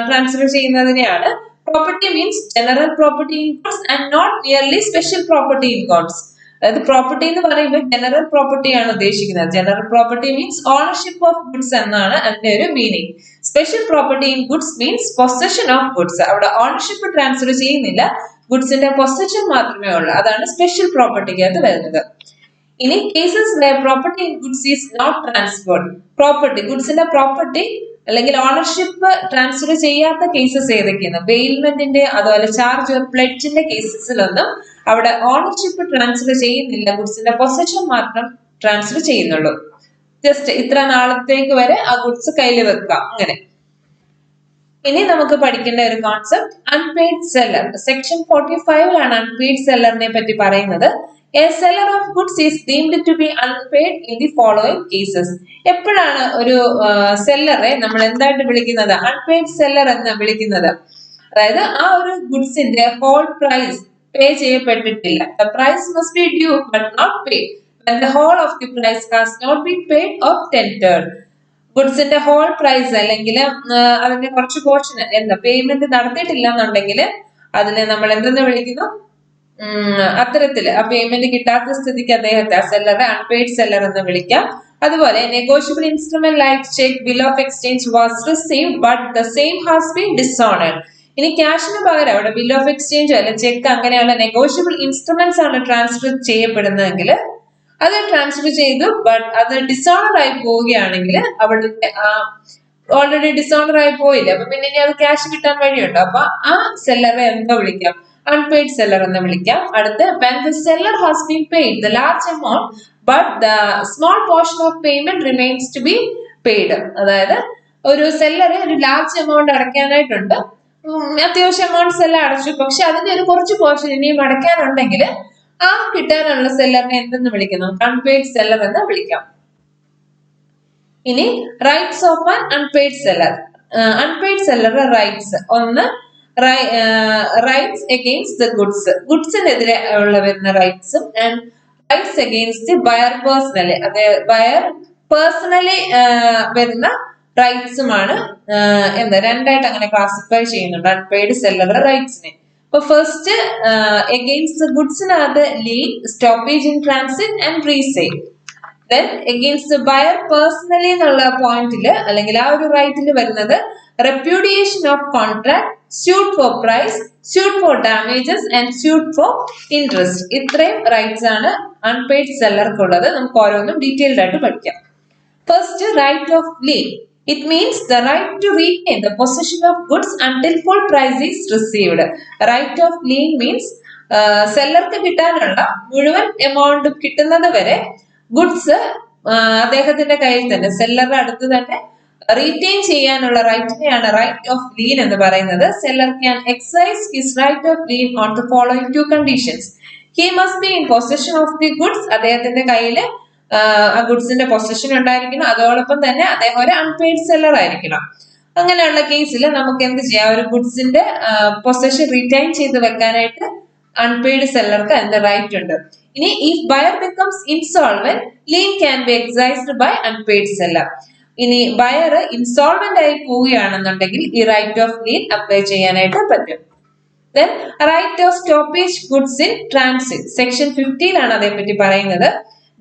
transfer ചെയ്യുന്നതിനെയാണ്. Property means general property in goods and not nearly special property in goods. അതായത് പ്രോപ്പർട്ടി എന്ന് പറയുമ്പോൾ ജനറൽ പ്രോപ്പർട്ടി ആണ് ഉദ്ദേശിക്കുന്നത്. General property means ownership of goods എന്നാണ് അതിന്റെ ഒരു meaning. Special property in goods means possession of goods. അവിടെ ഓണർഷിപ്പ് ട്രാൻസ്ഫർ ചെയ്യുന്നില്ല, ഗുഡ്സിന്റെ പൊസഷൻ മാത്രമേ ഉള്ളൂ. അതാണ് സ്പെഷ്യൽ പ്രോപ്പർട്ടിക്കകത്ത് വരുന്നത്. ഇനി cases where property in goods is not transferred. Property ഗുഡ്സിന്റെ പ്രോപ്പർട്ടി അല്ലെങ്കിൽ ഓണർഷിപ്പ് ട്രാൻസ്ഫർ ചെയ്യാത്ത കേസസ് ഏതൊക്കെയാണ്? ബെയിൽമെന്റിന്റെ അതുപോലെ ചാർജ് ഓർ പ്ലെഡ്ജിന്റെ കേസസിലൊന്നും അവിടെ ഓണർഷിപ്പ് ട്രാൻസ്ഫർ ചെയ്യുന്നില്ല, ഗുഡ്സിന്റെ പൊസഷൻ മാത്രം ട്രാൻസ്ഫർ ചെയ്യുന്നുള്ളൂ. ജസ്റ്റ് ഇത്ര നാളത്തേക്ക് വരെ ആ ഗുഡ്സ് കയ്യിൽ വെക്കാം, അങ്ങനെ. ഇനി നമുക്ക് പഠിക്കേണ്ട ഒരു concept unpaid seller. Section 45 unpaid സെല്ലറിനെ പറ്റി പറയുന്നത്. A seller of goods is deemed to be unpaid in the following cases. എപ്പോഴാണ് ഒരു സെല്ലറെ നമ്മൾ എന്തായിട്ട് വിളിക്കുന്നത്? അൺപെയ്ഡ് സെല്ലർ എന്ന് വിളിക്കുന്നത്. അതായത് ആ ഒരു ഗുഡ്സിന്റെ ഹോൾ പ്രൈസ് പേ ചെയ്യപ്പെട്ടിട്ടില്ല. The price must be due but not paid when the whole of the price has not been paid or tendered. ഗുഡ്സിന്റെ ഹോൾ പ്രൈസ് അല്ലെങ്കിൽ അതിന്റെ കുറച്ച് പോർഷൻ പേയ്മെന്റ് നടത്തിയിട്ടില്ല എന്നുണ്ടെങ്കിൽ അതിനെ നമ്മൾ എന്തെന്ന് വിളിക്കുന്നു? അത്തരത്തില് ആ പേയ്മെന്റ് കിട്ടാത്ത സ്ഥിതിക്ക് അദ്ദേഹത്തെ ആ സെല്ലറെ അൺപെയ്ഡ് സെല്ലർ എന്ന് വിളിക്കാം. അതുപോലെ negotiable instrument like cheque, bill of exchange was received but the same has been dishonoured. ഇനി ക്യാഷിന് പകരം അവിടെ ബിൽ ഓഫ് എക്സ്ചേഞ്ചോ അല്ലെ ചെക്ക് അങ്ങനെയുള്ള നെഗോഷ്യബിൾ ഇൻസ്ട്രുമെന്റ്സ് ആണ് ട്രാൻസ്ഫർ ചെയ്യപ്പെടുന്നതെങ്കിൽ അത് ട്രാൻസ്ഫർ ചെയ്തു ബട്ട് അത് ഡിസോണർ ആയി പോവുകയാണെങ്കിൽ അവിടെ ഓൾറെഡി ഡിസോണർ ആയി പോയില്ല, അപ്പൊ പിന്നെ ഇനി അത് ക്യാഷ് കിട്ടാൻ വഴിയുണ്ടോ? അപ്പൊ ആ സെല്ലറെ എന്താ വിളിക്കാം? അൺപെയ്ഡ് സെല്ലർ എന്ന് വിളിക്കാം. അടുത്ത് when the seller has been paid the large amount but the small portion of payment remains to be paid. അതായത് ഒരു സെല്ലറ് ഒരു ലാർജ് എമൗണ്ട് അടയ്ക്കാനായിട്ടുണ്ട്, അത്യാവശ്യം എമൗണ്ട്സ് എല്ലാം അടച്ചു, പക്ഷെ അതിന്റെ ഒരു കുറച്ച് പോർഷൻ ഇനിയും അടയ്ക്കാനുണ്ടെങ്കിൽ ആ കിട്ടാനുള്ള സെല്ലറിനെ എന്തെന്ന് വിളിക്കുന്നു? അൺപെയ്ഡ് സെല്ലർ എന്ന് വിളിക്കാം. ഇനി rights of an unpaid seller. Unpaid സെല്ലറുടെ റൈറ്റ്സ് ഒന്ന് റൈറ്റ്സ് അഗെയിൻസ്റ്റ് ദ ഗുഡ്സിനെതിരെ ഉള്ള വരുന്ന റൈറ്റ്സും and rights against the buyer personally, അതെ ബയർ പേഴ്സണലി വരുന്ന റൈറ്റ്സുമാണ് രണ്ടായിട്ട് അങ്ങനെ ക്ലാസിഫൈ ചെയ്യുന്നുണ്ട് അൺപെയ്ഡ് സെല്ലറുടെ റൈറ്റ്സിനെ. അപ്പൊ ഫസ്റ്റ് അഗെയിൻസ്റ്റ് ഗുഡ്സിനകത്ത് lien, stoppage in transit and resale. Then against buyer personally എന്നുള്ള പോയിന്റിൽ അല്ലെങ്കിൽ ആ ഒരു റൈറ്റിൽ വരുന്നത് repudiation of contract, suit for price, suit for damages and suit for interest. ഇത്രയും റൈറ്റ്സ് ആണ് അൺപെയ്ഡ് സെല്ലർക്കുള്ളത്. നമുക്ക് ഓരോന്നും ഡീറ്റെയിൽഡ് ആയിട്ട് പഠിക്കാം. First, right of lien. It means the right to retain the possession of goods until full price is received. Right of lien means സെല്ലർക്ക് കിട്ടാനുള്ള മുഴുവൻ amount കിട്ടുന്നത് വരെ ഗുഡ്സ് അദ്ദേഹത്തിന്റെ കയ്യിൽ തന്നെ, സെല്ലറുടെ അടുത്ത് തന്നെ റീറ്റെയിൻ ചെയ്യാനുള്ള റൈറ്റിനെയാണ് റൈറ്റ് ഓഫ് ലീൻ എന്ന് പറയുന്നത്. Seller can exercise his right of lien on the following two conditions. He must be in possession of the goods, അദ്ദേഹത്തിന്റെ കയ്യിൽ ആ ഗുഡ്സിന്റെ പൊസഷൻ ഉണ്ടായിരിക്കണം, അതോടൊപ്പം തന്നെ അദ്ദേഹം ഒരു അൺപെയ്ഡ് സെല്ലർ ആയിരിക്കണം. അങ്ങനെയുള്ള കേസിൽ നമുക്ക് എന്ത് ചെയ്യാം? ഒരു ഗുഡ്സിന്റെ പൊസഷൻ റിറ്റൈൻ ചെയ്ത് വെക്കാനായിട്ട് അൺപെയ്ഡ് സെല്ലർക്ക് അതിന്റെ റൈറ്റ് ഉണ്ട്. ഇനി if buyer becomes insolvent, lien can be exercised by unpaid seller. ഇനി ബയർ ഇൻസോൾവെന്റ് ആയി പോവുകയാണെന്നുണ്ടെങ്കിൽ ഈ റൈറ്റ് ഓഫ് ലീൻ അപ്ലൈ ചെയ്യാനായിട്ട് പറ്റും. Then right of stoppage goods in transit. Section 50 അതേപ്പറ്റി പറയുന്നത്.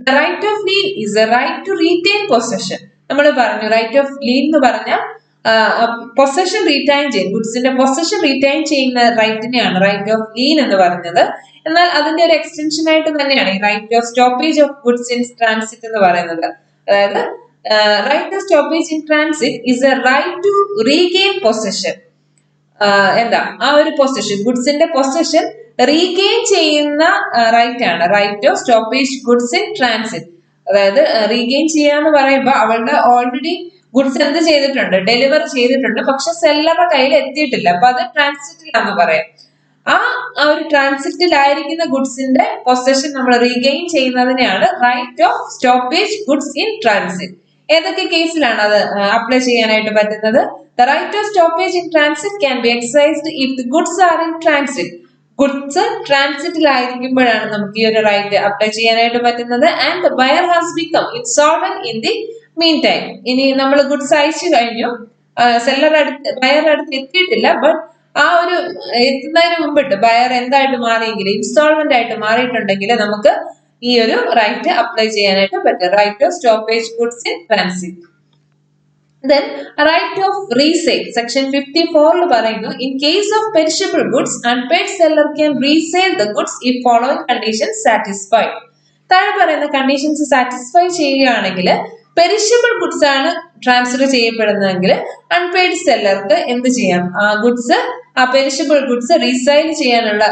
The right of lien is a right to retain possession. നമ്മൾ പറഞ്ഞു റൈറ്റ് ഓഫ് ലീൻ എന്ന് പറഞ്ഞാൽ പൊസഷൻ റീറ്റൈൻ ചെയ്യും, ഗുഡ്സിന്റെ പൊസഷൻ റീറ്റൈൻ ചെയ്യുന്ന റൈറ്റിനെയാണ് റൈറ്റ് ഓഫ് ലീൻ എന്ന് പറഞ്ഞത്. എന്നാൽ അതിന്റെ ഒരു എക്സ്റ്റൻഷൻ ആയിട്ട് തന്നെയാണ് ഈ right of stoppage of goods in transit എന്ന് പറയുന്നത്. അതായത് right of stoppage in transit is a right to regain possession. ആ ഒരു പൊസഷൻ, ഗുഡ്സിന്റെ പൊസഷൻ റീഗെയിൻ ചെയ്യുന്ന റൈറ്റ് ആണ് right of stoppage goods in transit. അതായത് റീഗെയിൻ ചെയ്യാന്ന് പറയുമ്പോൾ അവളുടെ ഓൾറെഡി ഗുഡ്സ് എന്ത് ചെയ്തിട്ടുണ്ട്? ഡെലിവർ ചെയ്തിട്ടുണ്ട്, പക്ഷെ സെല്ലറുടെ കയ്യിൽ എത്തിയിട്ടില്ല, അപ്പൊ അത് ട്രാൻസിറ്റിലാന്ന് പറയാം. ആ ഒരു ട്രാൻസിറ്റിലായിരിക്കുന്ന ഗുഡ്സിന്റെ പൊസഷൻ നമ്മൾ റീഗെയിൻ ചെയ്യുന്നതിനെയാണ് right of stoppage goods in transit. ഏതൊക്കെ കേസിലാണ് അത് അപ്ലൈ ചെയ്യാനായിട്ട് പറ്റുന്നത്? The right of stoppage in transit can be exercised if the goods are in transit. Goods ട്രാൻസിറ്റിലായിരിക്കുമ്പോഴാണ് നമുക്ക് ഈ ഒരു റൈറ്റ് അപ്ലൈ ചെയ്യാനായിട്ട് പറ്റുന്നത്. And buyer has become insolvent in the mean time. ഇനി നമ്മൾ ഗുഡ്സ് അയച്ചു കഴിഞ്ഞു, ബയർ അടുത്ത് എത്തിയിട്ടില്ല, ബട്ട് ആ ഒരു എത്തുന്നതിന് മുമ്പിട്ട് ബയർ എന്തായിട്ട് മാറിയെങ്കിൽ, ഇൻസ്റ്റോൾമെന്റ് ആയിട്ട് മാറിയിട്ടുണ്ടെങ്കിൽ നമുക്ക് ഈ ഒരു റൈറ്റ് അപ്ലൈ ചെയ്യാനായിട്ട് പറ്റും. Right of stoppage goods in transit. Then right of resale. Section 54 പറയുന്നു, in case of perishable goods, unpaid seller can resale the goods if following conditions satisfied. താഴെ പറയുന്ന കണ്ടീഷൻസ് സാറ്റിസ്ഫൈ ചെയ്യുകയാണെങ്കിൽ പെരിഷബിൾ ഗുഡ്സ് ആണ് transfer ചെയ്യപ്പെടുന്നതെങ്കിൽ unpaid സെല്ലർക്ക് എന്ത് ചെയ്യാം? ആ ഗുഡ്സ്, ആ പെരിഷബിൾ ഗുഡ്സ് റീസെയിൽ ചെയ്യാനുള്ള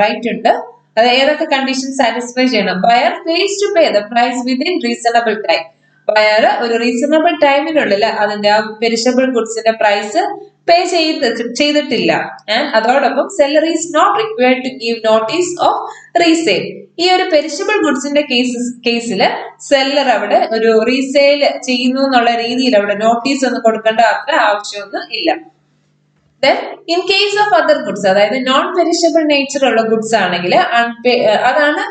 റൈറ്റ് ഉണ്ട്. അത് ഏതൊക്കെ കണ്ടീഷൻ സാറ്റിസ്ഫൈ ചെയ്യണം? Buyer fails to pay the price within reasonable time. Buyer ഒരു റീസണബിൾ ടൈമിനുള്ളിൽ അതിന്റെ ആ പെരിഷബിൾ ഗുഡ്സിന്റെ പ്രൈസ് പേ ചെയ്തിട്ടില്ല. ആൻഡ് അതോടൊപ്പം seller is not required to give notice of resale. ഈ ഒരു പെരിഷബിൾ ഗുഡ്സിന്റെ കേസിൽ സെല്ലർ അവിടെ ഒരു റീസെയിൽ ചെയ്യുന്നു എന്നുള്ള രീതിയിൽ അവിടെ നോട്ടീസ് ഒന്നും കൊടുക്കേണ്ട അത്ര ആവശ്യമൊന്നും ഇല്ല. Then in case of other goods, അതായത് നോൺ പെരിഷബിൾ നേച്ചർ ഉള്ള ഗുഡ്സ് ആണെങ്കിൽ അതാണ്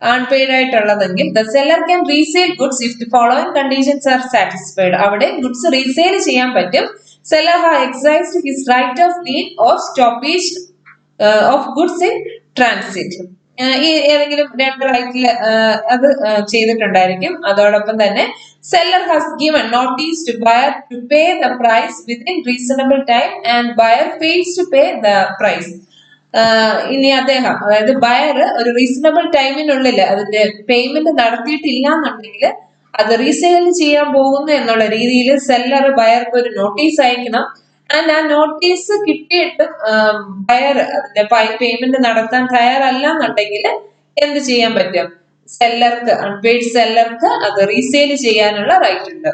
unpaid ആയിട്ടുള്ളതെങ്കിൽ the seller can resale goods if the following conditions are satisfied. അവിടെ ഗുഡ്സ് റീസെയിൽ ചെയ്യാൻ പറ്റും. Seller has exercised his right of lien or stoppage of goods in transit. ഈ ഏതെങ്കിലും രണ്ട് റൈറ്റിൽ അത് ചെയ്തിട്ടുണ്ടായിരിക്കും. അതോടൊപ്പം തന്നെ seller has given notice to buyer to pay the price within reasonable time and buyer fails to pay the price. ഇനി അദ്ദേഹം, അതായത് ബയർ ഒരു റീസണബിൾ ടൈമിനുള്ളിൽ അതിന്റെ പേയ്മെന്റ് നടത്തിയിട്ടില്ല എന്നുണ്ടെങ്കിൽ അത് റീസെയിൽ ചെയ്യാൻ പോകുന്നു എന്നുള്ള രീതിയിൽ സെല്ലർ ബയർക്ക് ഒരു നോട്ടീസ് അയക്കണം. ആൻഡ് ആ നോട്ടീസ് കിട്ടിയിട്ടും ബയർ അതിന്റെ പേയ്മെന്റ് നടത്താൻ തയ്യാറല്ല എന്നുണ്ടെങ്കിൽ എന്ത് ചെയ്യാൻ പറ്റും? സെല്ലർക്ക്, അൺപെയ്ഡ് സെല്ലർക്ക് അത് റീസെയിൽ ചെയ്യാനുള്ള റൈറ്റ് ഉണ്ട്.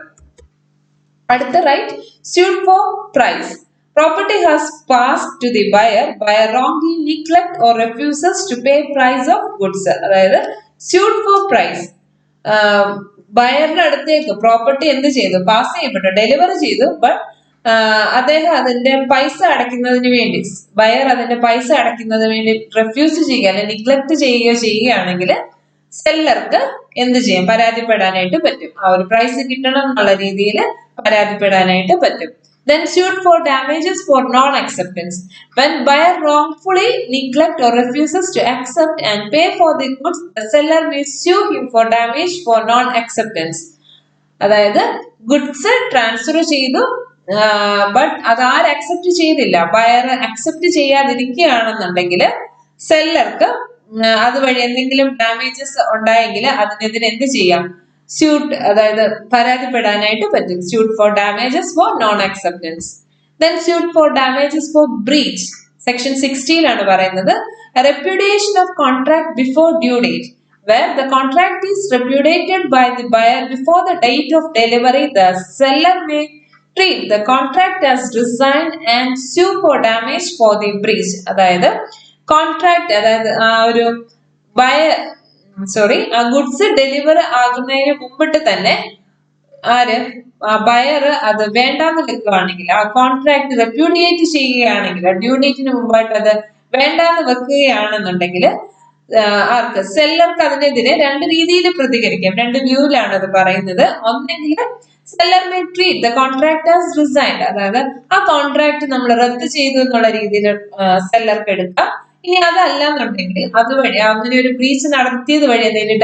അടുത്ത right, suit for price. Property has passed to the buyer. Buyer wrongly neglect or refuses to pay price of goods. അതായത് suit for price. ബയറിന്റെ അടുത്തേക്ക് പ്രോപ്പർട്ടി എന്ത് ചെയ്തു? പാസ് ചെയ്യപ്പെട്ടു, ഡെലിവറി ചെയ്തു. ബട്ട് അദ്ദേഹം അതിന്റെ പൈസ അടയ്ക്കുന്നതിന് വേണ്ടി, ബയർ അതിന്റെ പൈസ അടയ്ക്കുന്നതിന് വേണ്ടി റെഫ്യൂസ് ചെയ്യുക അല്ലെങ്കിൽ നിഗ്ലക്ട് ചെയ്യുകയാണെങ്കിൽ സെല്ലർക്ക് എന്ത് ചെയ്യും? പരാതിപ്പെടാനായിട്ട് പറ്റും. ആ ഒരു പ്രൈസ് കിട്ടണം എന്നുള്ള രീതിയിൽ പരാതിപ്പെടാനായിട്ട് പറ്റും. Then suit for damages for non-acceptance. When buyer wrongfully neglect or refuses to accept and pay for the goods, the seller may sue him for damage for non-acceptance. അതായത് ഗുഡ്സ് ട്രാൻസ്ഫർ ചെയ്തു, but അത് ആര് accept ചെയ്തില്ല, buyer accept ചെയ്യാതിരിക്കുകയാണെന്നുണ്ടെങ്കിൽ സെല്ലർക്ക് അതുവഴി എന്തെങ്കിലും damages ഉണ്ടായെങ്കിൽ അതിനെതിരെ എന്ത് ചെയ്യാം? സ്യൂട്ട്, അതായത് പരാതിപ്പെടാനായിട്ട് പറ്റും. Suit for damages for non acceptance. Then suit for damages for breach. Section 60 ആണ് പറയുന്നത്, repudiation of contract before due date. Where the contract is repudiated by the buyer before the date of delivery, the seller may treat the contract as resigned and sue for damage for the breach. അതായത് contract, അതായത് ആ ഒരു ആ goods deliver ആകുന്നതിന് മുമ്പിട്ട് തന്നെ buyer അത് വേണ്ടാന്ന് വെക്കുകയാണെങ്കിൽ, ആ കോൺട്രാക്ട് റെപ്യൂഡിയേറ്റ് ചെയ്യുകയാണെങ്കിൽ, ഡ്യൂ ഡേറ്റിന് മുമ്പായിട്ട് അത് വേണ്ടാന്ന് വെക്കുകയാണെന്നുണ്ടെങ്കിൽ ആർക്ക്? സെല്ലർക്ക് അതിനെതിരെ രണ്ട് രീതിയിൽ പ്രതികരിക്കാം. രണ്ട് വ്യൂവിലാണ് അത് പറയുന്നത്. ഒന്നെങ്കിൽ seller may treat the contract as resigned, അതായത് ആ കോൺട്രാക്ട് നമ്മൾ റദ്ദ് ചെയ്തു എന്നുള്ള രീതിയിൽ സെല്ലർക്ക് എടുക്കാം. ഇനി അതല്ല എന്നുണ്ടെങ്കിൽ അതുവഴി അങ്ങനെ ഒരു ബ്രീച്ച് നടത്തിയത് വഴി എന്തെങ്കിലും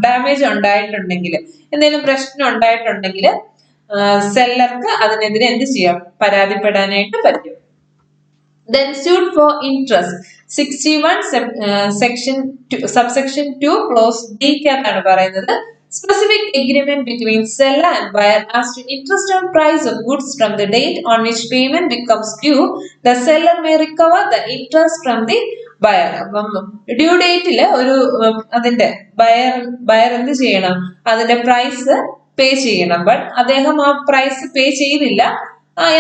ഡാമേജ് ഉണ്ടായിട്ടുണ്ടെങ്കിൽ, എന്തെങ്കിലും പ്രശ്നം ഉണ്ടായിട്ടുണ്ടെങ്കിൽ സെല്ലർക്ക് അതിനെതിരെ എന്ത് ചെയ്യാം? പരാതിപ്പെടാനായിട്ട് പറ്റും. Then suit for interest. 61 section subsection 2 clause D ക്കാണ് പറയുന്നത്, specific agreement between seller and buyer as to interest on price of goods from the date on which payment becomes due, the seller may recover the interest from the buyer. അപ്പം due ഡേറ്റില് ഒരു അതിന്റെ buyer എന്ത് ചെയ്യണം? അതിന്റെ price പേ ചെയ്യണം. But അദ്ദേഹം ആ price പേ ചെയ്തില്ല.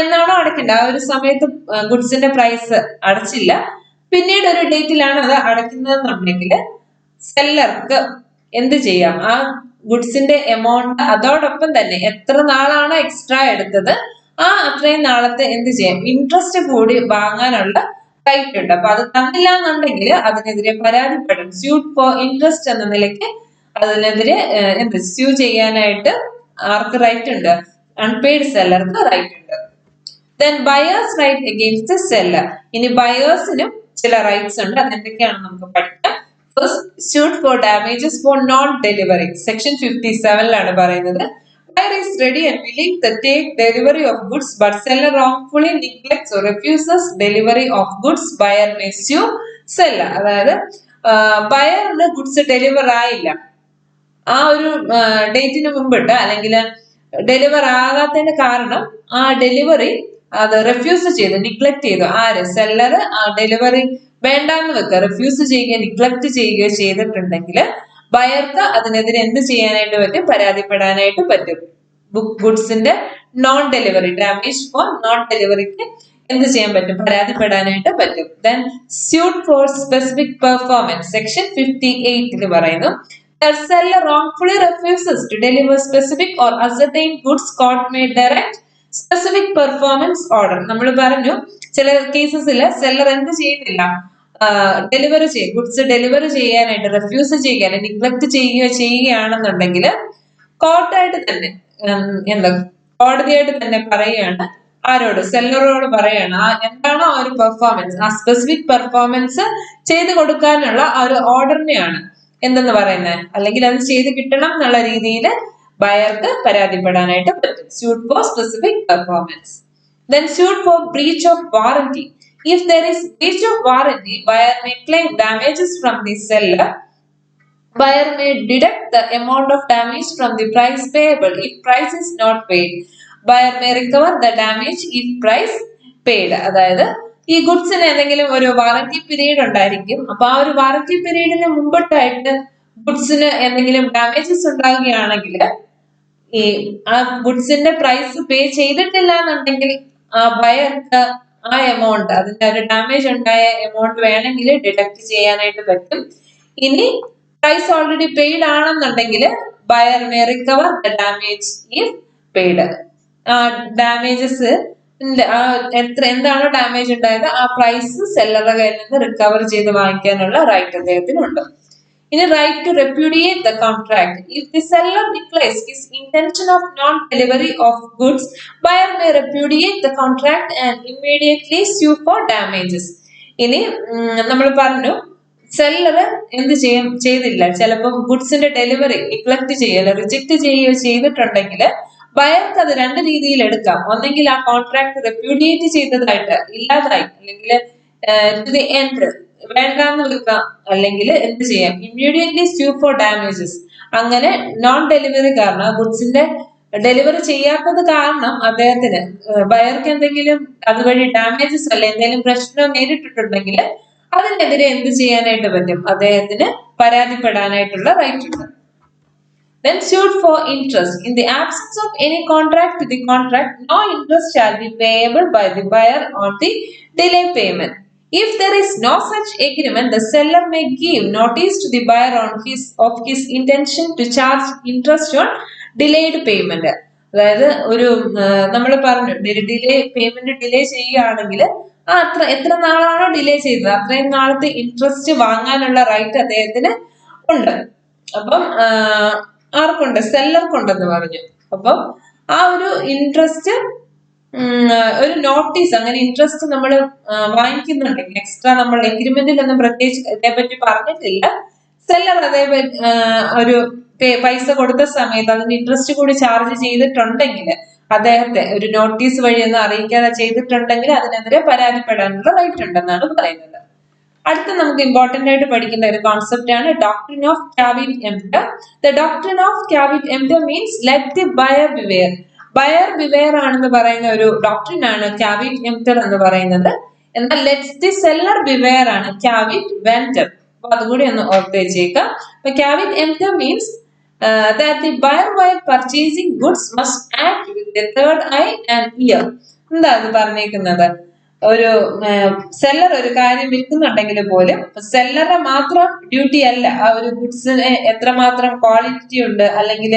എന്നാണോ അടയ്ക്കേണ്ടത് ആ ഒരു സമയത്ത് ഗുഡ്സിന്റെ പ്രൈസ് അടച്ചില്ല, പിന്നീട് ഒരു ഡേറ്റിലാണ് അത് അടയ്ക്കുന്നതെന്നുണ്ടെങ്കിൽ സെല്ലർക്ക് എന്ത് ചെയ്യാം? ആ ഗുഡ്സിന്റെ എമൗണ്ട് അതോടൊപ്പം തന്നെ എത്ര നാളാണ് എക്സ്ട്രാ എടുത്തത് ആ അത്രയും നാളത്തെ എന്ത് ചെയ്യാം? ഇൻട്രസ്റ്റ് കൂടി വാങ്ങാനുള്ള റൈറ്റ് ഉണ്ട്. അപ്പൊ അത് തന്നില്ല എന്നുണ്ടെങ്കിൽ അതിനെതിരെ പരാതിപ്പെടും. സ്യൂട്ട് ഫോർ ഇൻട്രസ്റ്റ് എന്ന നിലയ്ക്ക് അതിനെതിരെ എന്ത് സ്യൂ ചെയ്യാനായിട്ട് ആർക്ക് റൈറ്റ് ഉണ്ട്? അൺപെയ്ഡ് സെല്ലർക്ക് റൈറ്റ് ഉണ്ട്. Then buyers right against the seller. ഇനി ബയേഴ്സിനും ചില റൈറ്റ്സ് ഉണ്ട്. അതെന്തൊക്കെയാണെന്ന് നമുക്ക് പഠിക്കാം. First, suit for damages for non-delivery. Section 57 പറയുന്നത്, buyer is ready and willing to take delivery of goods but seller wrongfully neglects or refuses delivery of goods, buyer may sue seller. അതായത് ബയറിന് goods deliver ആയില്ല, ആ ഒരു ഡേറ്റിന് മുമ്പിട്ട് അല്ലെങ്കിൽ deliver ആകാത്തതിന് കാരണം ആ delivery അത് റെഫ്യൂസ് ചെയ്തു, നിഗ്ലക്ട് ചെയ്തു. ആര്? സെല്ലർ ആ ഡെലിവറി വേണ്ടാന്ന് വെക്കുക, റെഫ്യൂസ് ചെയ്യുകയോ നിഗ്ലക്ട് ചെയ്യുകയോ ചെയ്തിട്ടുണ്ടെങ്കിൽ ബയർക്ക് അതിനെതിരെ എന്ത് ചെയ്യാനായിട്ട് പറ്റും? പരാതിപ്പെടാനായിട്ട് പറ്റും. ഗുഡ്സിന്റെ non delivery, damage for non ഡെലിവറിക്ക് എന്ത് ചെയ്യാൻ പറ്റും? പരാതിപ്പെടാനായിട്ട് പറ്റും. Then suit for specific performance. Section 58 പറയുന്നു, the seller wrongfully refuses to deliver specific or ascertained goods, court may direct specific performance order. നമ്മൾ പറഞ്ഞു ചില കേസസിൽ സെല്ലർ എന്ത് ചെയ്യുന്നില്ല, ഗുഡ്സ് ഡെലിവർ ചെയ്യാനായിട്ട് റെഫ്യൂസ് ചെയ്യുക അല്ലെങ്കിൽ നിഗ്ലക്ട് ചെയ്യുകയാണെന്നുണ്ടെങ്കിൽ കോർട്ടായിട്ട് തന്നെ കോടതിയായിട്ട് തന്നെ പറയുകയാണ് ആരോട്? സെല്ലറോട് പറയാണ് എന്താണോ ആ ഒരു പെർഫോമൻസ്, ആ സ്പെസിഫിക് പെർഫോമൻസ് ചെയ്ത് കൊടുക്കാനുള്ള ആ ഒരു ഓർഡറിനെയാണ് എന്തെന്ന് പറയുന്നത്, അല്ലെങ്കിൽ അത് ചെയ്ത് കിട്ടണം എന്നുള്ള രീതിയിൽ ബയർക്ക് പരാതിപ്പെടാനായിട്ട് പറ്റും. Suit for specific performance. Then suit for breach of warranty. If there is breach of warranty, buyer may claim damages from the seller. Buyer may deduct the amount of damage from the price payable if price is not paid. Buyer may recover the damage if price paid. അതായത് ഈ ഗുഡ്സിന് ഏതെങ്കിലും ഒരു warranty period ഉണ്ടായിരിക്കും. അപ്പൊ ആ ഒരു warranty പീരീഡിന് മുമ്പിട്ടായിട്ട് ഗുഡ്സിന് എന്തെങ്കിലും damages ഉണ്ടാകുകയാണെങ്കിൽ ഈ ആ ഗുഡ്സിന്റെ പ്രൈസ് പേ ചെയ്തിട്ടില്ല എന്നുണ്ടെങ്കിൽ ആ ബയർക്ക് ആ എമൗണ്ട്, അതിന്റെ ഒരു ഡാമേജ് ഉണ്ടായ എമൗണ്ട് വേണമെങ്കിൽ ഡിഡക്ട് ചെയ്യാനായിട്ട് പറ്റും. ഇനി പ്രൈസ് ഓൾറെഡി പെയ്ഡ് ആണെന്നുണ്ടെങ്കിൽ buyer may recover the damage if paid. Damages എന്താണോ ഡാമേജ് ഉണ്ടായത് ആ പ്രൈസ് സെല്ലറുടെ കയ്യിൽ നിന്ന് റിക്കവർ ചെയ്ത് വാങ്ങിക്കാനുള്ള റൈറ്റ് അദ്ദേഹത്തിനുണ്ട്. ഇനി right to repudiate the contract. If the seller declares his intention of non delivery of goods, buyer may repudiate the contract and immediately sue for damages. ഇനി നമ്മൾ പറഞ്ഞു സെല്ലർ എന്ത് ചെയ്തില്ല, ചിലപ്പോൾ ഗുഡ്സിന്റെ ഡെലിവറി നിഗ്ലക്ട് ചെയ്യലോ റിജക്ട് ചെയ്യുകയോ ചെയ്തിട്ടുണ്ടെങ്കിൽ ബയർക്ക് അത് രണ്ട് രീതിയിൽ എടുക്കാം. ഒന്നെങ്കിൽ ആ കോൺട്രാക്ട് റെപ്യൂഡിയേറ്റ് ചെയ്തതായിട്ട് ഇല്ലാതായി, അല്ലെങ്കിൽ ടു ദി എൻഡ് വേണ്ടാന്ന് വെക്കാം, അല്ലെങ്കിൽ എന്ത് ചെയ്യാം, ഇമ്മീഡിയറ്റ്ലി സ്യൂ ഫോർ ഡാമേജസ്. അങ്ങനെ നോൺ ഡെലിവറി കാരണം, ഗുഡ്സിന്റെ ഡെലിവറി ചെയ്യാത്തത് കാരണം അദ്ദേഹത്തിന് ബയർക്ക് എന്തെങ്കിലും അതുവഴി ഡാമേജസ് അല്ല എന്തെങ്കിലും പ്രശ്നം നേരിട്ടിട്ടുണ്ടെങ്കിൽ അതിനെതിരെ എന്ത് ചെയ്യാനായിട്ട് പറ്റും, അദ്ദേഹത്തിന് പരാതിപ്പെടാനായിട്ടുള്ള റൈറ്റ് ഉണ്ട്. Then suit for interest. In the absence of any contract to the contract, no interest shall be payable by the buyer on the delay payment. If there is no such agreement, the seller may give notice to the buyer of his intention to charge interest on delayed payment. അതായത് ഒരു നമ്മൾ പറഞ്ഞു delay payment delay ചെയ്യുകയാണെങ്കിൽ എത്ര നാളാണോ delay ചെയ്തത് അത്രയും നാളത്തെ interest വാങ്ങാനുള്ള റൈറ്റ് അദ്ദേഹത്തിന് ഉണ്ട്. അപ്പം ആർക്കുണ്ട്? സെല്ലർക്കുണ്ടെന്ന് പറഞ്ഞു. അപ്പം ആ ഒരു ഇൻട്രസ്റ്റ് ഒരു നോട്ടീസ്, അങ്ങനെ ഇൻട്രസ്റ്റ് നമ്മൾ വാങ്ങിക്കുന്നുണ്ടെങ്കിൽ എക്സ്ട്രാ നമ്മൾ എഗ്രിമെന്റിലൊന്നും പ്രത്യേകിച്ച് ഇതേപറ്റി പറഞ്ഞിട്ടില്ല. സെല്ലർ അതേപറ്റി ഒരു പൈസ കൊടുത്ത സമയത്ത് അതിന് ഇൻട്രസ്റ്റ് കൂടി ചാർജ് ചെയ്തിട്ടുണ്ടെങ്കിൽ അദ്ദേഹത്തെ ഒരു നോട്ടീസ് വഴി ഒന്നും അറിയിക്കാതെ ചെയ്തിട്ടുണ്ടെങ്കിൽ അതിനെതിരെ പരാതിപ്പെടാനുള്ള റൈറ്റ് ഉണ്ടെന്നാണ് പറയുന്നത്. അടുത്ത നമുക്ക് ഇമ്പോർട്ടന്റ് ആയിട്ട് പഠിക്കേണ്ട ഒരു കോൺസെപ്റ്റ് ആണ് doctrine of caveat emptor. The doctrine of caveat emptor means let the buyer beware. Buyer beware ആണെന്ന് പറയുന്ന ഒരു ഡോക്ട്രിൻ ആണ് ക്യാവിറ്റ് എംപ്റ്റർ എന്ന് പറയുന്നത്. എന്നാൽ ലെറ്റ് ദി സെല്ലർ ബിവെയർ ആണ് ക്യാവിറ്റ് വെന്റർ. അപ്പൊ അതുകൂടി ഒന്ന് ഓർത്ത് വെച്ചേക്കാം. അപ്പൊ ക്യാവിറ്റ് emptor means that the buyer while purchasing goods must act with the third eye and ear. എന്താ അത് പറഞ്ഞേക്കുന്നത്? ഒരു സെല്ലർ ഒരു കാര്യം വിൽക്കുന്നുണ്ടെങ്കിൽ പോലും സെല്ലറുടെ മാത്രം ഡ്യൂട്ടി അല്ല ആ ഒരു ഗുഡ്സിന് എത്രമാത്രം ക്വാളിറ്റി ഉണ്ട്, അല്ലെങ്കിൽ